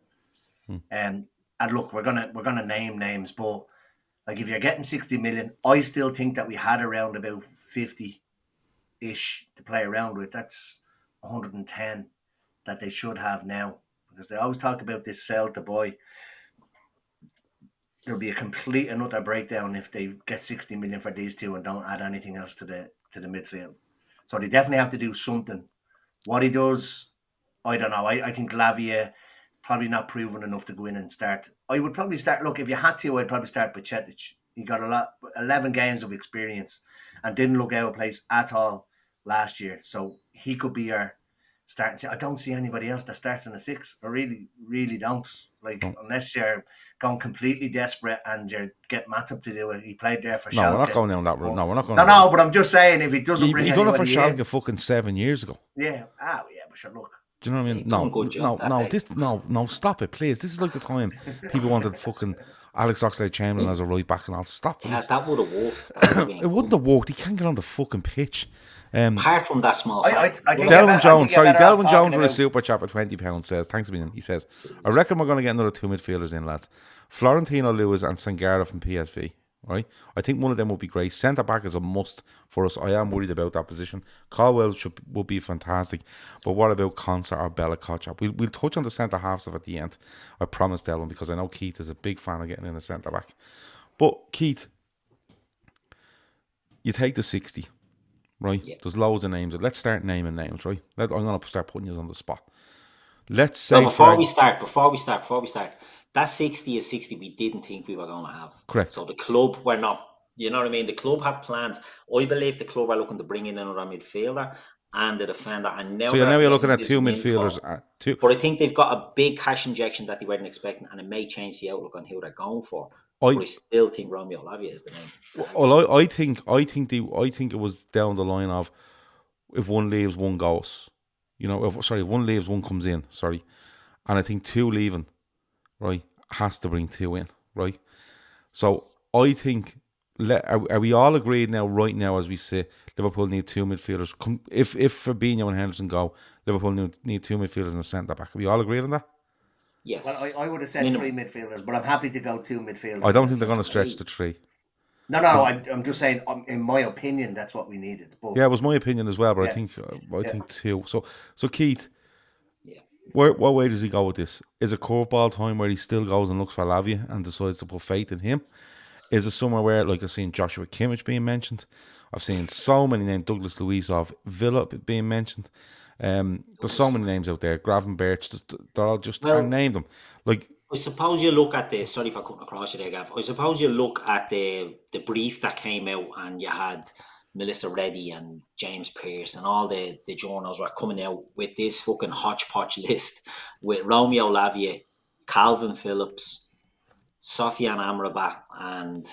And look, we're gonna name names, but like if you're getting 60 million, I still think that we had around about 50-ish to play around with. That's 110 that they should have now, because they always talk about this sell to buy. There'll be a complete and utter breakdown if they get 60 million for these two and don't add anything else to the midfield. So they definitely have to do something. What he does, I don't know. I think Lavia probably not proven enough to go in and start. I would probably start. Look, if you had to, I'd probably start with Keitht. He got 11 games of experience and didn't look out of place at all last year. So he could be our starting. I don't see anybody else that starts in a 6. I really, really don't. Like, unless you're going completely desperate and you get Matip to do it. He played there for Schalke. No, we're not going down that route. No, we're not going. No, but I'm just saying, if he doesn't bring he done it for anybody Schalke fucking 7 years ago. yeah, but sure, look. Do you know what I mean? He's done a good job No, stop it, please. This is like the time people wanted fucking Alex Oxlade-Chamberlain as a right back and I'll stop. Yeah, that would have worked. It wouldn't have worked. He can't get on the fucking pitch. Apart from that small fact. Delvin Jones with a super chat for £20 says, thanks a million. He says, I reckon we're going to get another 2 midfielders in, lads. Florentino Lewis and Sangara from PSV. Right? I think one of them would be great. Centre back is a must for us. I am worried about that position. Caldwell would be fantastic. But what about Concert or Bella Kotchap? We'll touch on the centre half stuff at the end. I promise, Delvin, because I know Keith is a big fan of getting in a centre back. But Keith, you take the 60. Right, yeah. There's loads of names. Let's start naming names, right? I'm going to start putting you on the spot. Let's say before we start, that 60 is 60 we didn't think we were going to have. Correct. So the club were not. You know what I mean? The club have plans. I believe the club are looking to bring in another midfielder and a defender. And now you're looking at 2 midfielders. But I think they've got a big cash injection that they weren't expecting, and it may change the outlook on who they're going for. But I still think Romeo Lavia is the name. Well, I think it was down the line of if one leaves, one goes. You know, if one leaves, one comes in. Sorry, and I think 2 leaving, right, has to bring 2 in, right. So I think are we all agreed now? Right now, as we say, Liverpool need 2 midfielders. If Fabinho and Henderson go, Liverpool need 2 midfielders and a centre back. Are we all agreed on that? Yes. Well, I would have said 3 midfielders, but I'm happy to go 2 midfielders. I don't think they're going to stretch to 3. No, I'm just saying, in my opinion, that's what we needed. But, yeah, it was my opinion as well, but I think 2. So Keith, what way does he go with this? Is it curveball time where he still goes and looks for Lavia and decides to put faith in him? Is it somewhere where, like, I've seen Joshua Kimmich being mentioned? I've seen so many names, Douglas Luiz of Villa being mentioned. There's so many names out there. Gravenberch, they're all just can't name them. Like, I suppose you look at the. Sorry for cutting across you there, Gav. I suppose you look at the brief that came out, and you had Melissa Reddy and James Pearce and all the journals were coming out with this fucking hodgepodge list with Romeo Lavia, Calvin Phillips, Sofiane Amrabat, and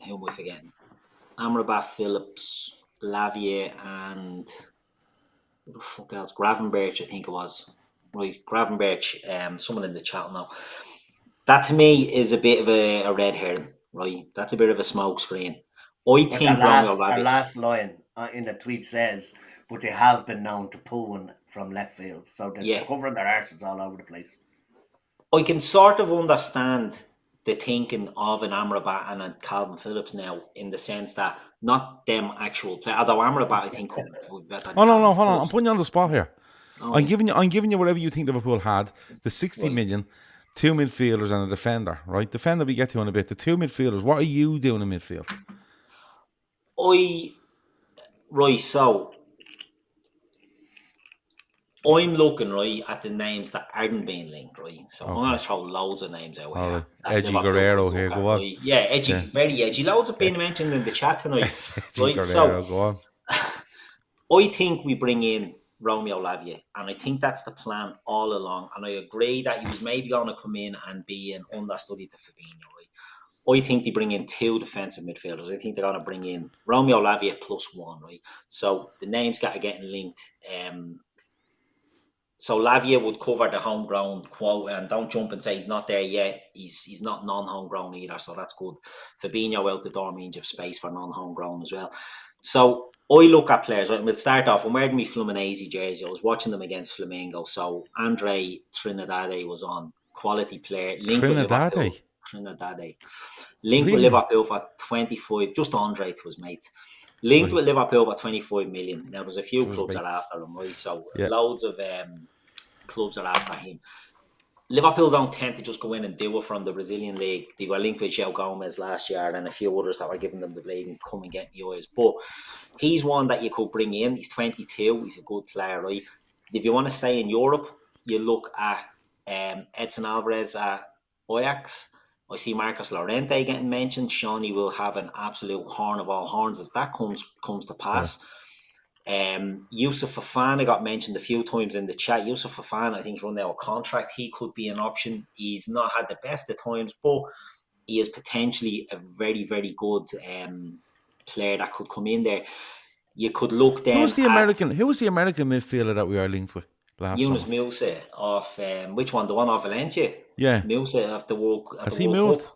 who am I forgetting? Amrabat, Phillips, Lavia, and who the fuck else? Gravenberch, I think it was. Right, Gravenberch, someone in the chat now. That to me is a bit of a red herring, right? That's a bit of a smoke screen. I think our last line in the tweet says, but they have been known to pull one from left field. So they're covering their arses all over the place. I can sort of understand the thinking of an Amrabat and a Calvin Phillips now, in the sense that not them actual play. Although Amrabat, I think, would be better. Oh no, hold on! I'm putting you on the spot here. Oh. I'm giving you whatever you think Liverpool had. The 60 million, 2 midfielders and a defender. Right, defender we get to in a bit. The 2 midfielders. What are you doing in midfield? So I'm looking at the names that aren't being linked, right? So I'm going to throw loads of names out here. Right. Edgy Guerrero here, go on. Yeah, edgy, very edgy. Loads have been mentioned in the chat tonight. Edgy Guerrero, go on. I think we bring in Romeo Lavia, and I think that's the plan all along. And I agree that he was maybe going to come in and be an understudy to Fabinho. Right? I think they bring in 2 defensive midfielders. I think they're going to bring in Romeo Lavia +1, right? So the names got getting linked. So Lavia would cover the homegrown quote, and don't jump and say he's not there yet. He's not non-homegrown either, so that's good. Fabinho out the door means you have space for non-homegrown as well. So I look at players, right, and we'll start off. I'm wearing my Fluminense jersey. I was watching them against Flamengo. So Andre Trinidade was on, quality player. Linked with Liverpool. Trinidade. Linked with Liverpool for 25, just Andre to his mates. Linked with Liverpool for 25 million. Now, there's a few clubs that are after him, right? So loads of clubs are after him. Liverpool don't tend to just go in and do it from the Brazilian league. They were linked with João Gomes last year and a few others that were giving them the blade and come and get the eyes. But he's one that you could bring in. He's 22. He's a good player, right? If you want to stay in Europe, you look at Edson Alvarez at Ajax. I see Marcos Llorente getting mentioned. Shawnee will have an absolute horn of all horns if that comes to pass. Yusuf Fofana got mentioned a few times in the chat. Yusuf Fofana, I think, is running out of contract. He could be an option. He's not had the best of times, but he is potentially a very, very good player that could come in there. You could look then. Who was the American midfielder that we are linked with last Yunus summer? Musa off which one? The one off Valencia? Yeah. Musa of the World Cup. Has he moved?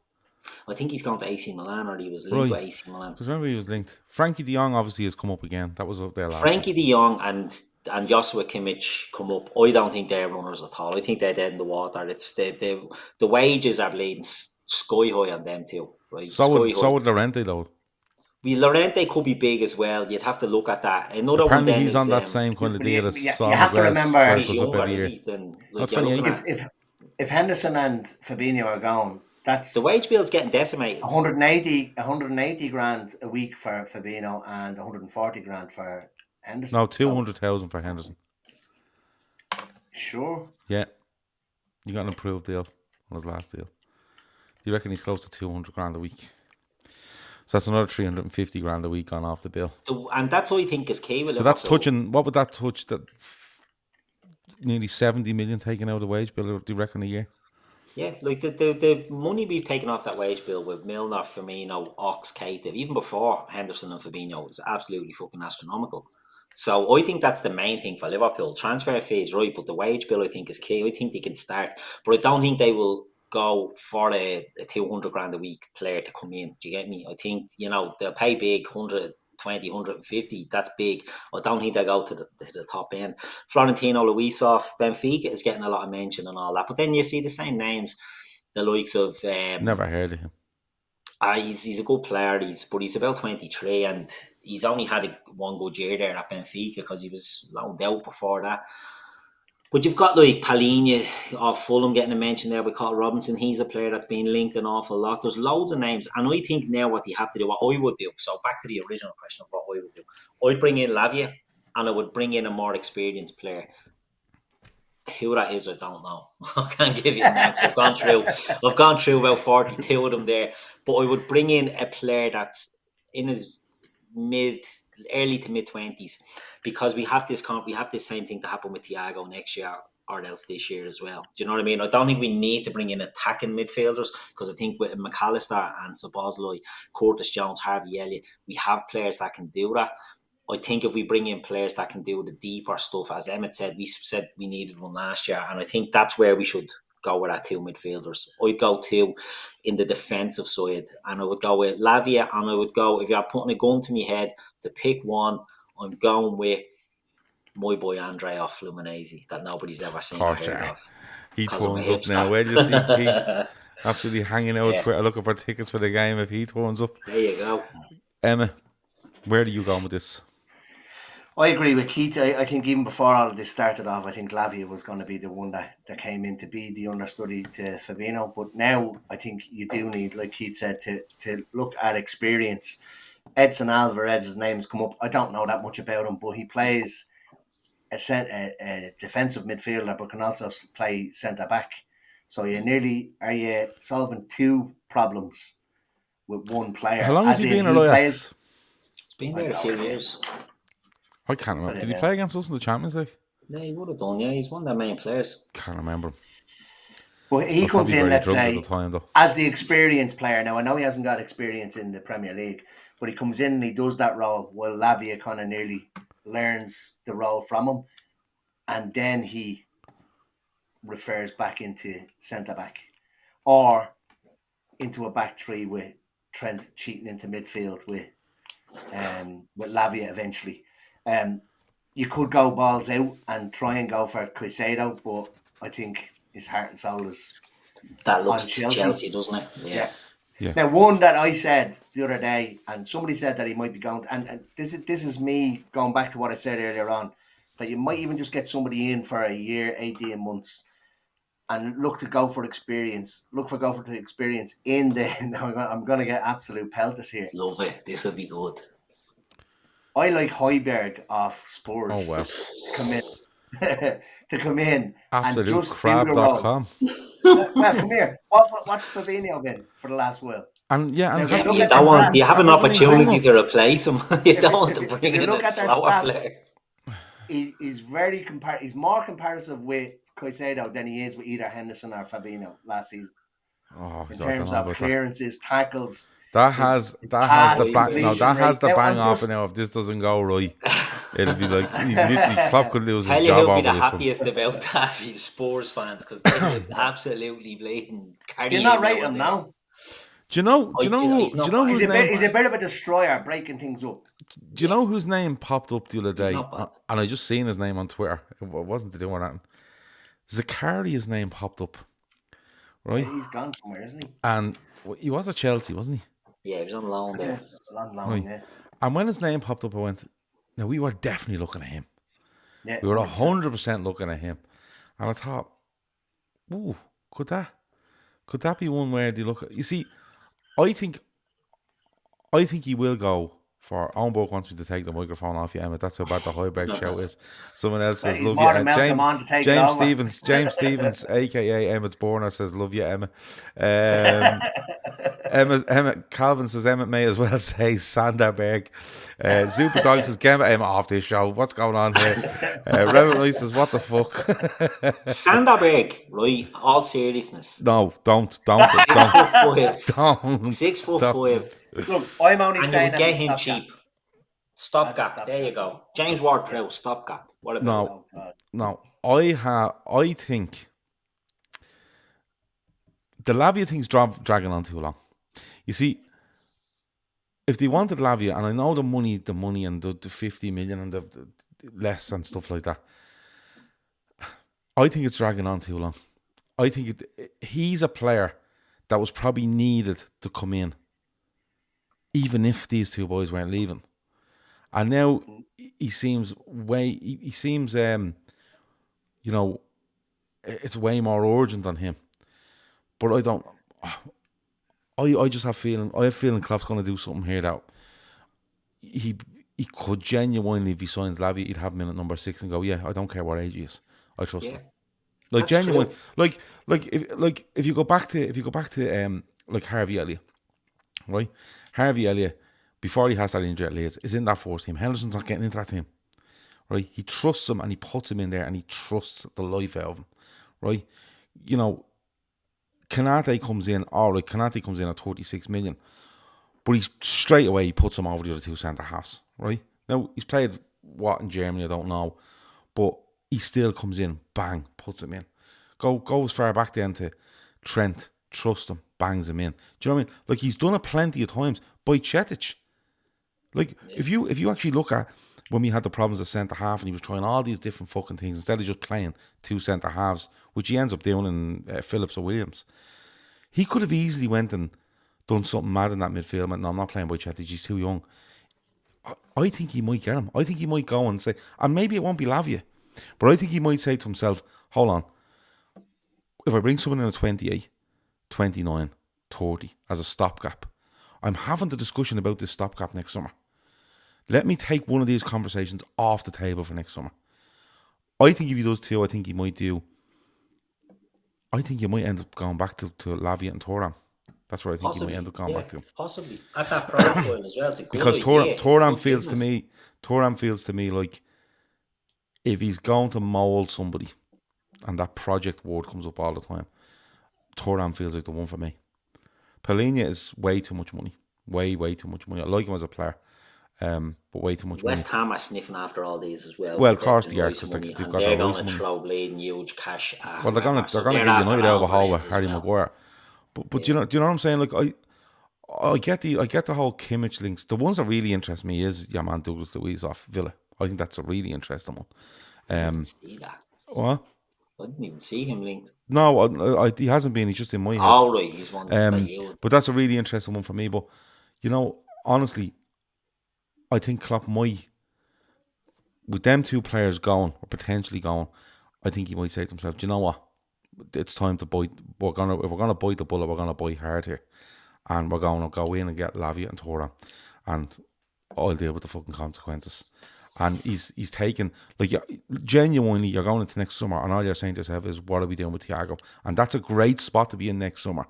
I think he's gone to AC Milan, or he was linked with AC Milan. Because remember he was linked. Frankie de Jong obviously has come up again. That was up there last Frankie de Jong and Joshua Kimmich come up. I don't think they're runners at all. I think they're dead in the water. It's the wages are bleeding sky high on them too, right? So would Llorente though. Llorente could be big as well. You'd have to look at that. Another Apparently one then he's on that same kind of deal as you have to remember he's younger, is he? If Henderson and Fabinho are gone, that's the wage bill's getting decimated. 180 grand a week for Fabinho and 140 grand for Henderson. No, 200,000 for Henderson. Sure. Yeah. You got an improved deal on his last deal. Do you reckon he's close to 200 grand a week? So that's another 350 grand a week on off the bill. And that's what I think is key with So that's touching, what would that touch? That nearly 70 million taken out of the wage bill, do you reckon, a year? Yeah, like the money we've taken off that wage bill with Milner, Firmino, Ox, Keitht, even before Henderson and Fabinho, is absolutely fucking astronomical. So I think that's the main thing for Liverpool. Transfer fees, right, but the wage bill I think is key. I think they can start, but I don't think they will go for a 200 grand a week player to come in. Do you get me? I think, they'll pay big, 120, 150. That's big. I don't think they go to the top end. Florentino Luis off Benfica is getting a lot of mention and all that. But then you see the same names, the likes of... Never heard of him. He's a good player, but he's about 23 and he's only had one good year there at Benfica because he was loaned out before that. But you've got like Palhinha off Fulham getting a mention there. We call Robinson. He's a player that's been linked an awful lot. There's loads of names. And I think now what you have to do, what I would do, so back to the original question of what I would do, I'd bring in Lavia and I would bring in a more experienced player. Who that is, I don't know. I can't give you a name. I've gone through about 42 of them there. But I would bring in a player that's in his early to mid 20s, because we have this same thing to happen with Thiago next year or else this year as well. Do you know what I mean? I don't think we need to bring in attacking midfielders, because I think with McAllister and Szoboszlai, Curtis Jones, Harvey Elliott, we have players that can do that. I think if we bring in players that can do the deeper stuff, as Emmet said, we needed one last year, and I think that's where we should go with our 2 midfielders. I'd go 2 in the defensive side, and I would go with Lavia, and I would go, if you're putting a gun to my head to pick one, I'm going with my boy Andre off Fluminense, that nobody's ever seen or heard of. He turns up now. Where do you see Keith? Absolutely hanging out Twitter looking for tickets for the game if he turns up. There you go. Emma, where are you going with this? I agree with Keith. I think even before all of this started off, I think Lavia was going to be the one that came in to be the understudy to Fabinho. But now I think you do need, like Keith said, to look at experience. Edson Alvarez's name's come up. I don't know that much about him, but he plays a defensive midfielder, but can also play centre back. So are you solving 2 problems with one player? How long has he been at Ajax? It's been there a few years. I can't remember. Put it Did he down. play against us in the Champions League? Yeah, he would have done. Yeah, he's one of their main players. Can't remember him. But he I was comes probably in, very let's drunk at say, the time, though. as the experienced player. Now, I know he hasn't got experience in the Premier League, but he comes in and he does that role while Lavia kind of nearly learns the role from him. And then he refers back into centre-back or into a back three with Trent cheating into midfield with Lavia eventually. You could go balls out and try and go for Caicedo, but I think his heart and soul is That looks on Chelsea, doesn't it? Yeah. Now, one that I said the other day, and somebody said that he might be going, and this is me going back to what I said earlier on, that you might even just get somebody in for a year, 18 months, and look to go for experience. Look for go for the experience in the. I'm going to get absolute pelters here. Love it. This will be good. I like Højbjerg off Spurs. Oh, well. To come in Absolute and just crab.com. Well, come here. What's Fabinho been for the last while? And yeah, and Now, has look he- at You their don't want. stats. You have an Hasn't he grown opportunity up? to replace him. You don't want to If bring you in look a at their slower stats, player. He's very He's more comparative with Caicedo than he is with either Henderson or Fabinho last season Oh, in I don't terms know of about that. clearances, tackles. That has the bang Now, off now. If this doesn't go right, it'll be like he literally Klopp could lose Tell his you job who'll be over the this one. happiest about that, you Spurs fans, because they would absolutely blatant carry Do you not him rate now him and now? Do you know? Do you know? He's Do not you know bad. whose He's name? a bit of a destroyer, breaking things up. Do you know whose name popped up the other day? not bad. And I just seen his name on Twitter. It wasn't to do with that. Zakaria's name popped up, right? He's gone somewhere, isn't he? And he was at Chelsea, wasn't he? Yeah, he was on loan there. Yes, long, Right. yeah. And when his name popped up, I went, "Now we were definitely looking at him. Yeah, We were 100%. 100% looking at him." And I thought, "Ooh, could that be one where they look at?" You see, I think he will go for. Owenburg wants me to take the microphone off you, Emmet. That's how bad the Højbjerg show is. Someone else says, He's "Love more you." than welcome on to take it James over. Stevens, aka Emmett's Borner, says, "Love you, Emma." Emmet Calvin says, "Emmet may as well say Sanderberg." Super Dog says, "Get Emma off this show. What's going on here?" Reverend Lee says, "What the fuck?" Sanderberg, right? All seriousness. No, don't. 6'5". Don't. 6'5". Look, I'm only And you saying would that get him cheap. Stopgap. There you go. James Ward-Prowse. Stopgap. What about No, I think the Lavia thing's dragging on too long. You see, if they wanted Lavia, and I know the money and the 50 million and the less and stuff like that, I think it's dragging on too long. I think he's a player that was probably needed to come in, even if these two boys weren't leaving. And now he seems it's way more urgent on him. But I don't. I just have feeling. I have feeling Klopp's going to do something here that he could genuinely, if he signs Lavia, he'd have him in at number 6 and go, "Yeah, I don't care what age he is. I trust him." Like That's genuine, true. if you go back to like Harvey Elliott, right? Harvey Elliott, before he has that injury at Leeds, is in that first team. Henderson's not getting into that team, right? He trusts him and he puts him in there and he trusts the life out of him, right? You know, Konate comes in, all right, Konate comes in at 36 million, but he's straight away he puts him over the other two centre halves, right? Now he's played what in Germany, I don't know, but he still comes in, bang, puts him in. Go as far back then to Trent, trust him, bangs him in. Do you know what I mean? Like he's done it plenty of times by Cetic. Like if you actually look at when we had the problems at centre half and he was trying all these different fucking things instead of just playing two centre halves, which he ends up doing in Phillips or Williams, he could have easily went and done something mad in that midfield. No, I'm not playing by Cetic, he's too young. I think he might get him. I think he might go and say, and maybe it won't be Lavia, but I think he might say to himself, hold on, if I bring someone in at 28, 29, 30 as a stopgap, I'm having the discussion about this stopgap next summer. Let me take one of these conversations off the table for next summer. I think if he does too, I think you might end up going back to Lavia and Thuram. That's where I think he might end up going back to. Possibly at that profile as well. It's a good Because idea. It's Turan good feels to business. me, Turan feels to me like if he's going to mould somebody, and that project word comes up all the time, Turan feels like the one for me. Palhinha is way too much money. Way too much money. I like him as a player, but way too much West money. Ham are sniffing after all these as well. Well, with of course their they are, Rice 'cause money, they've and got they're their going Rice to money. throw bleeding huge cash at Well, they're whoever. So gonna they're get after United overhaul with Alvarez as Harry well. Maguire. But do you know what I'm saying? Like I get the whole Kimmich links. The ones that really interest me is your man Douglas Luiz off Villa. I think that's a really interesting one. I didn't see that. What? I didn't even see him linked. No, he hasn't been. He's just in my head. Oh, right, he's one that you. But that's a really interesting one for me. But honestly, I think Klopp might, with them two players going or potentially going, I think he might say to himself, "Do you know what? It's time to bite. If we're gonna bite the bullet, we're gonna bite hard here, and we're gonna go in and get Lavia and Turan, and I'll deal with the fucking consequences." And he's taken, like, genuinely, you're going into next summer and all you're saying to yourself is, what are we doing with Thiago? And that's a great spot to be in next summer.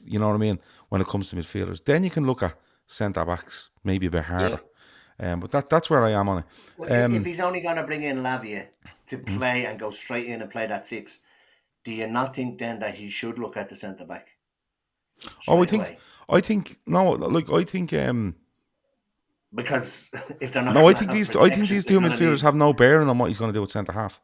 You know what I mean? When it comes to midfielders. Then you can look at centre-backs, maybe a bit harder. But that's where I am on it. If he's only going to bring in Lavia to play and go straight in and play that 6, do you not think then that he should look at the centre-back? I think because if they're not, I think these two midfielders have no bearing on what he's going to do with centre half.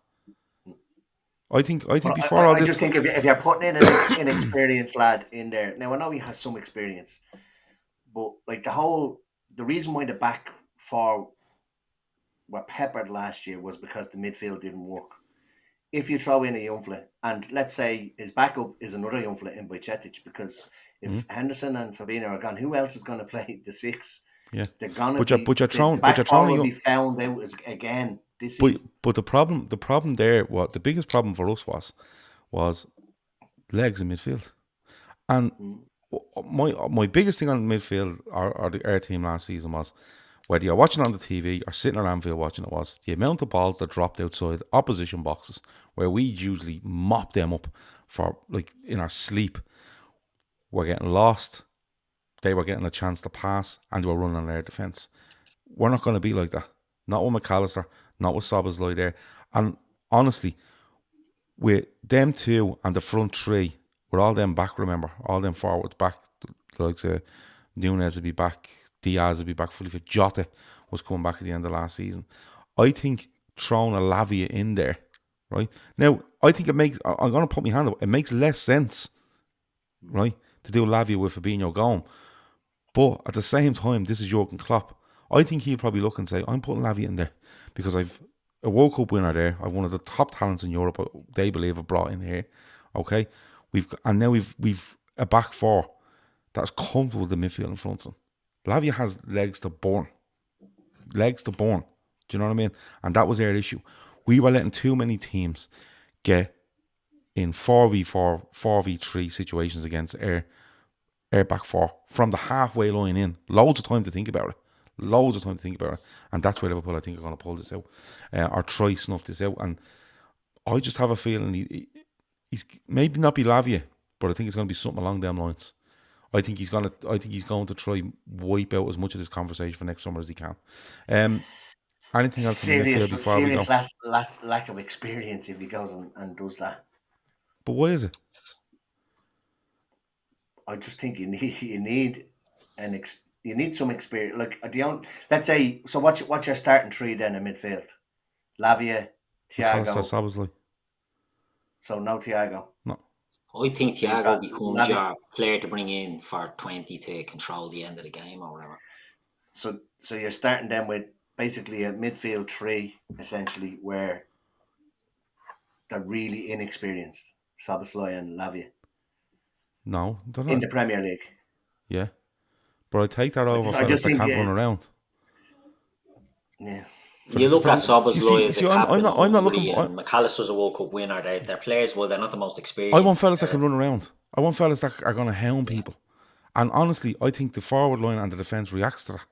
I think before all this, just think if you're putting in an inexperienced lad in there. Now I know he has some experience, but like the reason why the back four were peppered last year was because the midfield didn't work. If you throw in a young fella, and let's say his backup is another young fella in Bajcetic, because if Henderson and Fabinho are gone, who else is going to play the 6? Yeah, they're gonna but you're throwing will be found out again this season. But the problem there, the biggest problem for us was legs in midfield, and my biggest thing on midfield or our team last season was, whether you're watching on the TV or sitting around Anfield watching it, was the amount of balls that dropped outside opposition boxes, where we usually mop them up for, like, in our sleep. We're getting lost. They were getting a chance to pass, and they were running on their defence. We're not going to be like that. Not with McAllister, not with Szoboszlai there. And honestly, with them two and the front three, with all them back, remember, all them forwards back, like Núñez would be back, Diaz would be back fully fit, Jota was coming back at the end of last season. I think throwing a Lavia in there, right? Now, I think I'm going to put my hand up, it makes less sense, right, to do Lavia with Fabinho going. But at the same time, this is Jurgen Klopp. I think he'll probably look and say, I'm putting Lavia in there because I've a World Cup winner there. I've one of the top talents in Europe, they believe, have brought in here. Okay? Now we've a back four that's comfortable with the midfield in front of them. Lavia has legs to burn. Legs to burn. Do you know what I mean? And that was their issue. We were letting too many teams get in 4v4, 4v3 situations against our back four from the halfway line in. Loads of time to think about it. And that's where Liverpool, I think, are going to pull this out or try snuff this out. And I just have a feeling he's maybe not be Lavia, but I think it's going to be something along them lines. I think he's going to try wipe out as much of this conversation for next summer as he can. Anything else from midfield before we go? Lack of experience if he goes and does that. But why is it? I just think you need some experience. Like let's say, so what's your starting three then in midfield? Lavia, Thiago, Szoboszlai. So no Thiago. No. I think Thiago becomes your player to bring in for 20 to control the end of the game or whatever. So you're starting them with basically a midfield three, essentially, where they're really inexperienced. Szoboszlai and Lavia. No, they're not. In the Premier League. Yeah. But I take that over fellas that can't run around. Yeah. You look at Szoboszlai as a captain, I'm not looking. And McAllister's a World Cup winner. They're players, well, they're not the most experienced. I want fellas that can run around. I want fellas that are going to hound people. And honestly, I think the forward line and the defence reacts to that.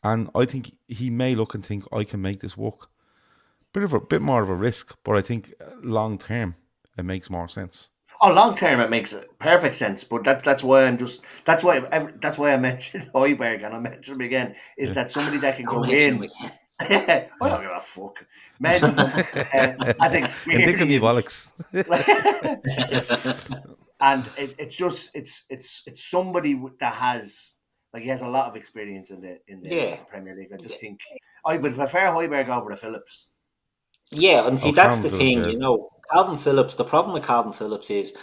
And I think he may look and think, I can make this work. Bit more of a risk, but I think long term it makes more sense. Oh, long term it makes perfect sense, but that's why I mentioned Højbjerg, and I mentioned him again, is that somebody that can Don't go mention him in. again. I don't give a fuck. Mention them as Indicative experience. Alex. And it's somebody that has, like, he has a lot of experience in the Yeah. Premier League. I just think I would prefer Højbjerg over the Phillips. Yeah, and see, Oh, that's Calvin the Phillips, thing, yeah. you know. Calvin Phillips, the problem with Calvin Phillips is,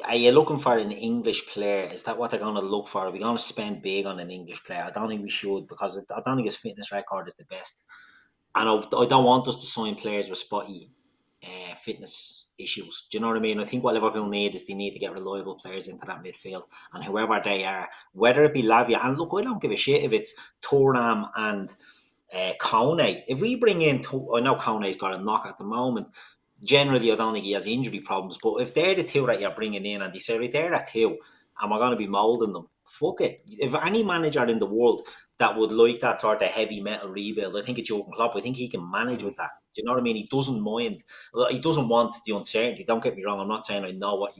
are you looking for an English player? Is that what they're going to look for? Are we going to spend big on an English player? I don't think we should, because I don't think his fitness record is the best. And I don't want us to sign players with spotty fitness issues. Do you know what I mean? I think what Liverpool need is they need to get reliable players into that midfield, and whoever they are, whether it be Lavia, and look, I don't give a shit if it's Thuram and Kone. If we bring in, I know Kone's got a knock at the moment. Generally, I don't think he has injury problems, but if they're the two that you're bringing in and they say, right, they're at two and we're going to be moulding them, fuck it. If any manager in the world that would like that sort of heavy metal rebuild, I think it's Jurgen Klopp. I think he can manage with that. Do you know what I mean? He doesn't mind. Well, he doesn't want the uncertainty. Don't get me wrong. I'm not saying I know what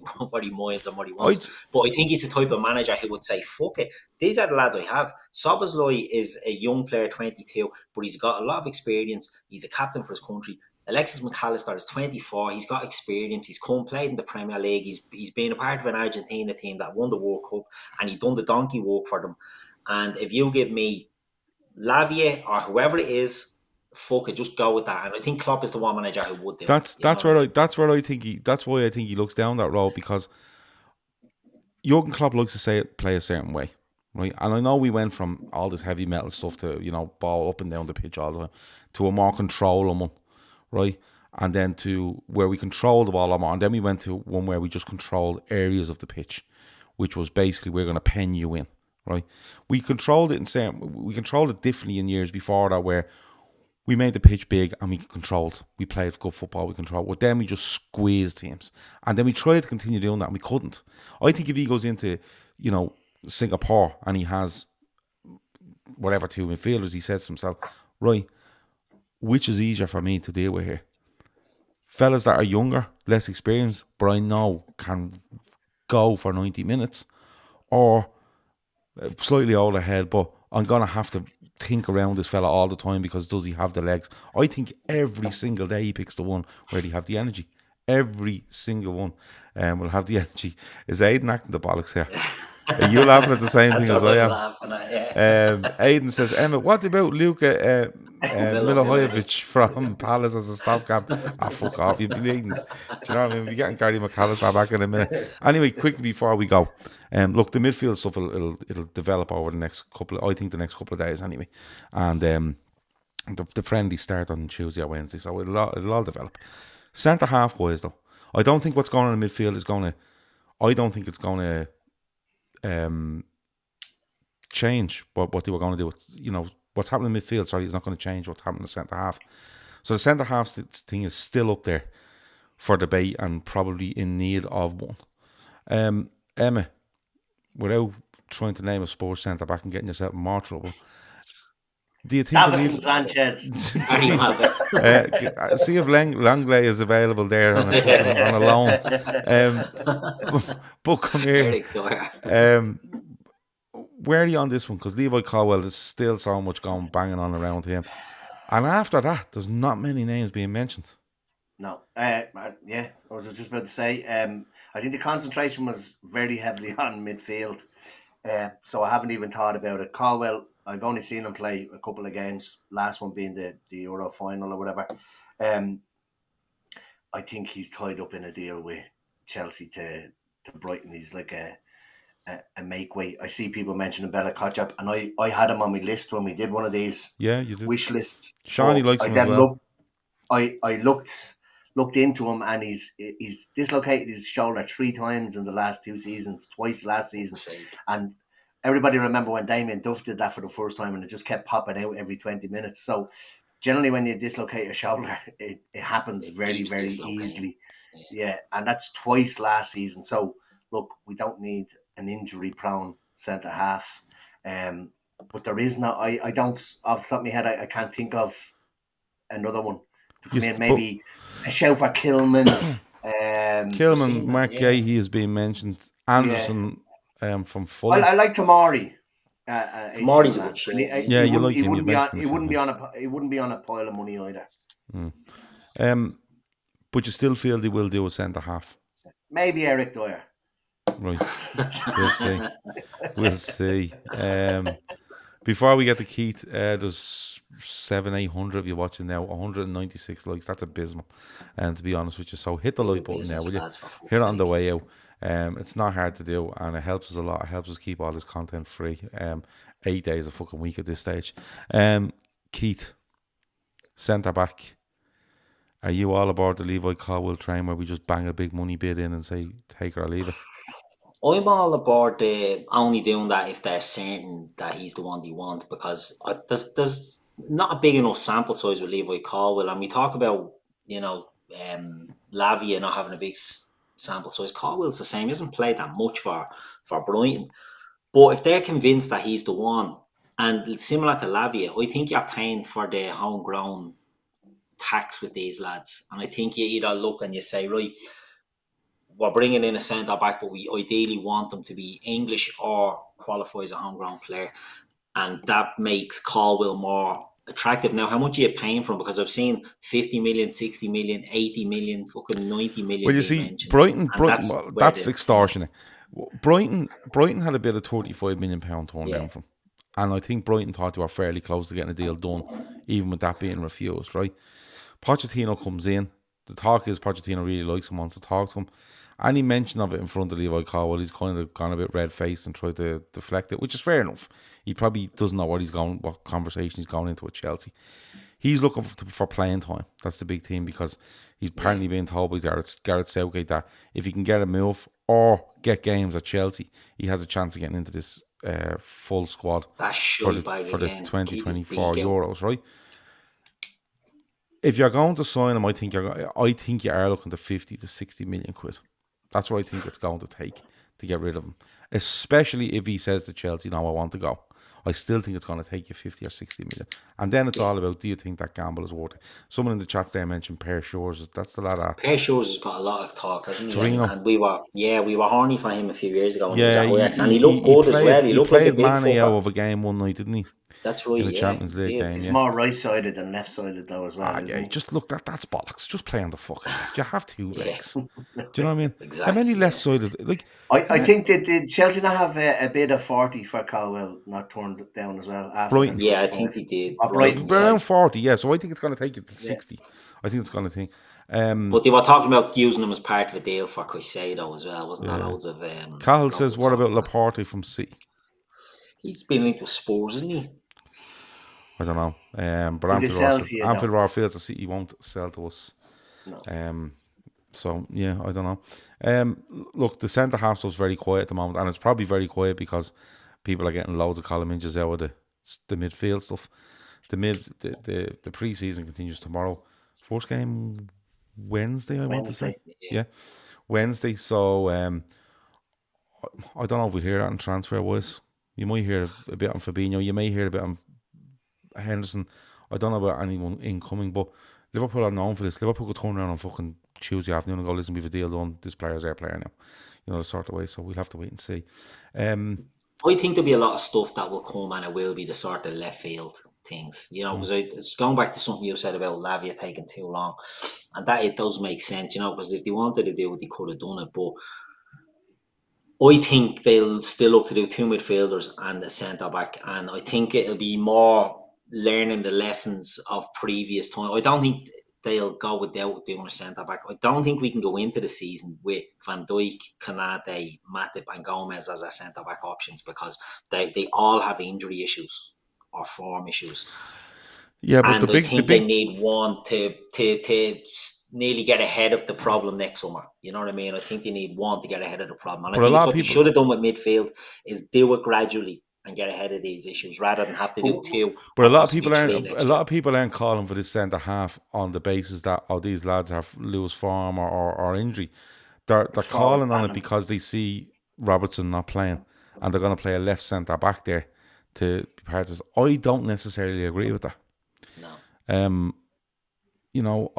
he minds and what he wants, but I think he's the type of manager who would say, fuck it. These are the lads I have. Szoboszlai is a young player, 22, but he's got a lot of experience. He's a captain for his country. Alexis McAllister is 24. He's got experience. He's played in the Premier League. He's been a part of an Argentina team that won the World Cup, and he done the donkey walk for them. And if you give me Lavia or whoever it is, fuck it, just go with that. And I think Klopp is the one manager who would do that's why I think he looks down that road, because Jurgen Klopp likes to play a certain way, right? And I know we went from all this heavy metal stuff to, you know, ball up and down the pitch all the time, to a more controlled one, right? And then to where we controlled the ball a lot more, and then we went to one where we just controlled areas of the pitch, which was basically, we're going to pen you in, right? We controlled it differently in years before that, where we made the pitch big and we controlled. We played good football, we controlled. But then we just squeezed teams. And then we tried to continue doing that and we couldn't. I think if he goes into, you know, Singapore and he has whatever two midfielders, he says to himself, right, which is easier for me to deal with here? Fellas that are younger, less experienced, but I know can go for 90 minutes, or slightly older head, but I'm going to have to think around this fella all the time, because does he have the legs? I think every single day he picks the one where he have the energy. Every single one will have the energy. Is Aidan acting the bollocks here? Are you laughing at the same thing as I am? Aidan says, Emmet, what about Luka Milivojevic from Palace as a stopgap? Fuck off, you'd be bleeding. Do you know what I mean? We're getting Gary McAllister back in a minute. Anyway, quickly before we go, look, the midfield stuff it'll develop over the next couple of days anyway, and the friendly start on Tuesday or Wednesday, so it'll all develop. Centre half wise though, I don't think what's going on in the midfield is going to. I don't think it's going to change what they were going to do. You know, what's happening in midfield, sorry, is not going to change what's happening in the centre half. So the centre half thing is still up there for debate and probably in need of one. Emma, without trying to name a sports centre back and getting yourself in more trouble, do you think Davison Sanchez? See if Langley is available there on a loan. But come here. Where are you on this one? Because Levi Colwill, there's still so much banging on around him, and after that, there's not many names being mentioned. No, yeah, I was just about to say. I think the concentration was very heavily on midfield, so I haven't even thought about it. Colwill, I've only seen him play a couple of games. Last one being the Euro final or whatever. I think he's tied up in a deal with Chelsea to Brighton. He's like a make weight. I see people mentioning Bella Kotchap, and I had him on my list when we did one of these you did. wish lists. Shawnee likes him as well. I looked into him, and he's dislocated his shoulder 3 times in the last 2 seasons, twice last season. And everybody remember when Damien Duff did that for the first time, and it just kept popping out every 20 minutes. So generally when you dislocate your shoulder, it happens very, very easily. Yeah, and that's twice last season. So look, we don't need an injury-prone centre half. But there is no, I don't, off the top of my head, I can't think of another one to come in. Maybe a shout for Kilman. Kilman, Mark Gay, he has been mentioned. Anderson from Fulham. I like Tamari. Tamari's a good shout. Yeah, you like him. He wouldn't be on a pile of money either. But you still feel they will do a centre half. Maybe Eric Dyer. Right. We'll see. Before we get to Keith, there's 700-800 of you watching now, 196 likes. That's abysmal. And to be honest with you, so hit the like button now, will you? Hit it on the way out. It's not hard to do, and it helps us a lot. It helps us keep all this content free. 8 days a fucking week at this stage. Keith, centre back. Are you all aboard the Levi Colwill train where we just bang a big money bid in and say take it or leave it? I'm all aboard only doing that if they're certain that he's the one they want, because there's not a big enough sample size with Levi Colwill. And we talk about, Lavia not having a big sample size. Colwill's the same. He hasn't played that much for Brighton. But if they're convinced that he's the one, and similar to Lavia, I think you're paying for the homegrown tax with these lads. And I think you either look and you say, right, we're bringing in a centre back, but we ideally want them to be English or qualify as a homegrown player, and that makes Colwill more attractive. Now, how much are you paying for him? Because I've seen 50 million, 60 million, 80 million, fucking 90 million. Well, you see, Brighton, that's extortionate. Brighton had a bit of £35 million turned down from, and I think Brighton thought they were fairly close to getting a deal done, even with that being refused, right? Pochettino comes in. The talk is Pochettino really likes him, wants to talk to him. Any mention of it in front of Levi Colwill, he's kind of gone a bit red-faced and tried to deflect it, which is fair enough. He probably doesn't know what conversation he's going into with Chelsea. He's looking for playing time. That's the big thing, because he's apparently being told by Gareth Southgate that if he can get a move or get games at Chelsea, he has a chance of getting into this full squad for the 2024 Euros, right? If you're going to sign him, I think you are looking to 50 to 60 million quid. That's what I think it's going to take to get rid of him. Especially if he says to Chelsea, no, I want to go. I still think it's going to take you 50 or 60 million. And then it's all about, do you think that gamble is worth it? Someone in the chat there mentioned Per Shores. That's the lad that... Per Shores has got a lot of talk, hasn't he? Torino. And we were horny for him a few years ago when he was Yeah, at Ajax. And he looked good as well. He looked like a big Mane out fucker. of a game one night, didn't he? That's right, In the Champions League game, He's more right-sided than left-sided, though, as well, isn't he? Just look, that's bollocks. Just play on the fucking left. You have two legs. Do you know what I mean? Exactly. How many left-sided... Like, I think did Chelsea not have a bid of 40 for Colwill not turned down as well? After Brighton. Yeah, I think he did. Brighton. around 40, yeah. So I think it's going to take you to 60. I think it's going to take... But they were talking about using him as part of a deal for Caicedo as well, wasn't there? Loads of... Cahill says, what about Laporte from City? He's been linked with Spurs, isn't he? I don't know. But Anfield Roar feels the City won't sell to us. No. So, yeah, I don't know. Look, the centre half was very quiet at the moment, and it's probably very quiet because people are getting loads of column inches out of the midfield stuff. The pre-season continues tomorrow. First game Wednesday, I want to say. Yeah, Wednesday. So, I don't know if we'll hear that in transfer-wise. You might hear a bit on Fabinho. You may hear a bit on Henderson. I don't know about anyone incoming, but Liverpool are known for this. Liverpool could turn around on fucking Tuesday afternoon and go, listen, we have a deal done. This player's our player now. You know, the sort of way. So we'll have to wait and see. I think there'll be a lot of stuff that will come, and it will be the sort of left field things. You know, because it's going back to something you said about Lavia taking too long, and that it does make sense. You know, because if they wanted to do it, they could have done it. But I think they'll still look to do two midfielders and a centre back, and I think it'll be more learning the lessons of previous time. I don't think they'll go without doing a centre back. I don't think we can go into the season with Van Dijk, Kanate, Matip, and Gomez as our centre back options, because they all have injury issues or form issues. Yeah, but and I think they need one to nearly get ahead of the problem next summer. You know what I mean? I think they need one to get ahead of the problem. And I think what they should have done with midfield is do it gradually and get ahead of these issues rather than have to do two. But a lot of people aren't calling for this centre half on the basis that these lads have loose form or injury. They're calling on it because they see Robertson not playing and they're going to play a left centre back there to be part of this. I don't necessarily agree with that. No. You know,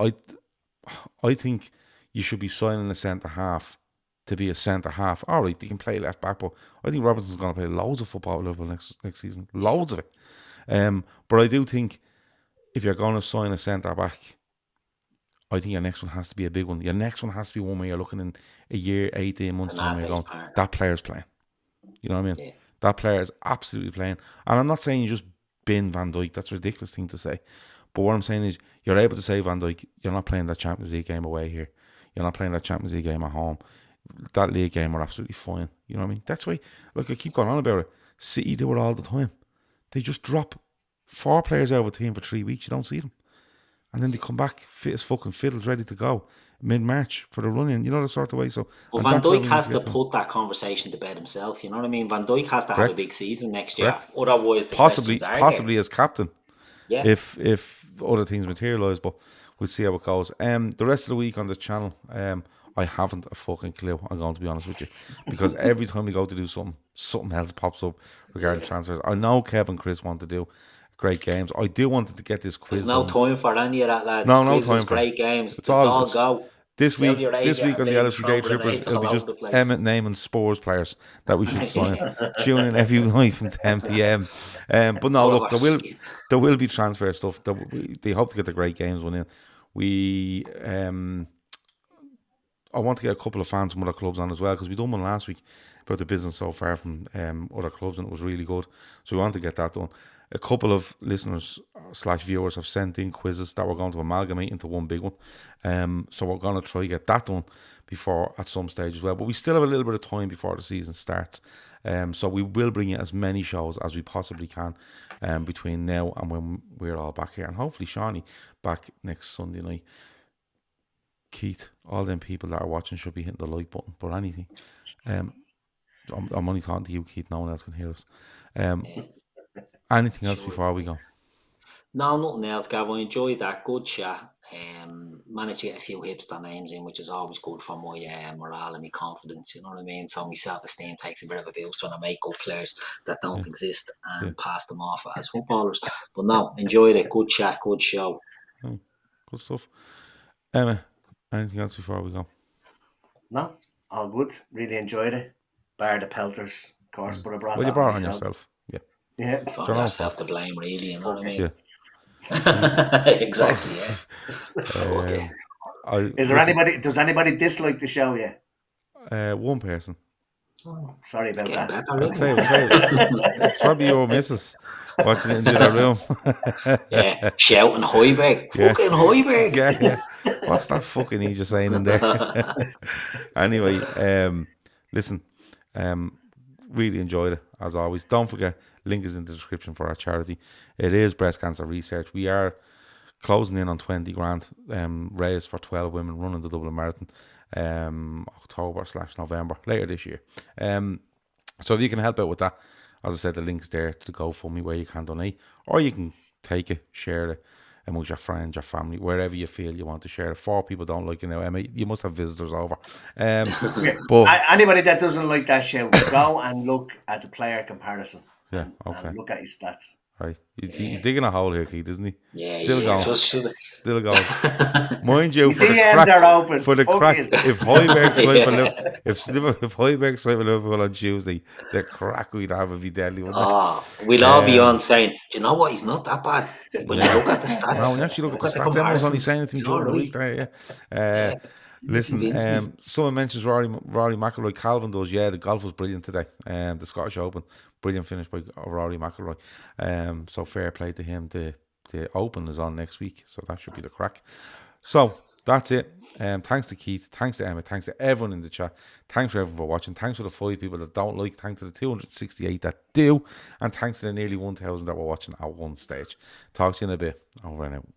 I think you should be signing a centre half to be a centre half. All right, they can play left back, but I think Robertson's going to play loads of football at Liverpool next season, loads of it. But I do think if you're going to sign a centre back, I think your next one has to be a big one. Your next one has to be one where you're looking in a year, 18 months time, and you're going, that player's playing. You know what I mean? Yeah. That player is absolutely playing. And I'm not saying you just bin Van Dijk. That's a ridiculous thing to say. But what I'm saying is you're able to say, Van Dijk, you're not playing that Champions League game away here. You're not playing that Champions League game at home. That league game are absolutely fine. You know what I mean? That's why, look, I keep going on about it. City do it all the time. They just drop 4 players out of a team for 3 weeks. You don't see them. And then they come back fit as fucking fiddles, ready to go mid-March for the run-in. You know, the sort of way. So, well, Van Dijk has to put that conversation to bed himself. You know what I mean? Van Dijk has to have a big season next year. Otherwise, the possibly as captain. Yeah. If other things materialise, but we'll see how it goes. The rest of the week on the channel, I haven't a fucking clue. I'm going to be honest with you, because every time we go to do something else pops up regarding transfers. I know Kev and Chris want to do great games. I do want to get this quiz. There's no time for any of that, lads. No time for great games. It's all go. This week on the LFC Daytrippers, it'll be just Emmet and Spurs players that we should sign. Tune in every night from 10 p.m. But no, look, there will be transfer stuff. They hope to get the great games one in. I want to get a couple of fans from other clubs on as well, because we done one last week about the business so far from other clubs, and it was really good. So we want to get that done. A couple of listeners / viewers have sent in quizzes that we're going to amalgamate into one big one. So we're going to try to get that done before at some stage as well. But we still have a little bit of time before the season starts. So we will bring you as many shows as we possibly can between now and when we're all back here. And hopefully Shawnee back next Sunday night. Keith, all them people that are watching should be hitting the like button. But anything, I'm only talking to you, Keith. No one else can hear us. Anything else before we go? No, nothing else, Gav. I enjoyed that. Good chat. Managed to get a few hipster names in, which is always good for my morale and my confidence. You know what I mean? So my self-esteem takes a bit of a boost when I make up players that don't exist and pass them off as footballers. But no, enjoyed it. Good chat. Good show. Good stuff. Emma, anything else before we go? No, all good. Really enjoyed it. Bar the pelters, of course, but I brought you brought on yourself. Yeah. Got yourself to blame, really. You know what I mean? Yeah. Exactly. Yeah. Is there anybody? Does anybody dislike the show yet? One person. Oh, sorry about that. I'd say it's probably your missus watching it in the other room. Yeah, shouting Hoiberg. Fucking Hoiberg. Yeah. What's that fucking he just saying in there? Anyway, listen, really enjoyed it as always. Don't forget, link is in the description for our charity. It is breast cancer research. We are closing in on 20 grand raised for 12 women running the Dublin Marathon October/November later this year. So if you can help out with that, as I said, the link's there to the GoFundMe where you can donate, or you can take it, share it amongst your friends, your family, wherever you feel you want to share it. 4 people don't like it now, Emma. You must have visitors over. But anybody that doesn't like that show, go and look at the player comparison. Yeah, okay. And look at his stats. Right. He's digging a hole here, Keith, isn't he? Yeah, still going. Still going. Mind you, for DMs are open. For the crack, if Hoiberg signed for Liverpool on Tuesday, the crack we'd have would be deadly, wouldn't it? We'll all be on saying, do you know what? He's not that bad. When you look at the stats. No, when you actually look at the stats, everyone's only saying it to me during the week there, Listen, someone mentions Rory McIlroy. Calvin does, the golf was brilliant today. The Scottish Open, brilliant finish by Rory McIlroy. So fair play to him. The Open is on next week, so that should be the crack. So that's it. Thanks to Keith, thanks to Emma, thanks to everyone in the chat. Thanks for everyone for watching. Thanks for the 5 people that don't like. Thanks to the 268 that do, and thanks to the nearly 1,000 that were watching at one stage. Talk to you in a bit. Over and out.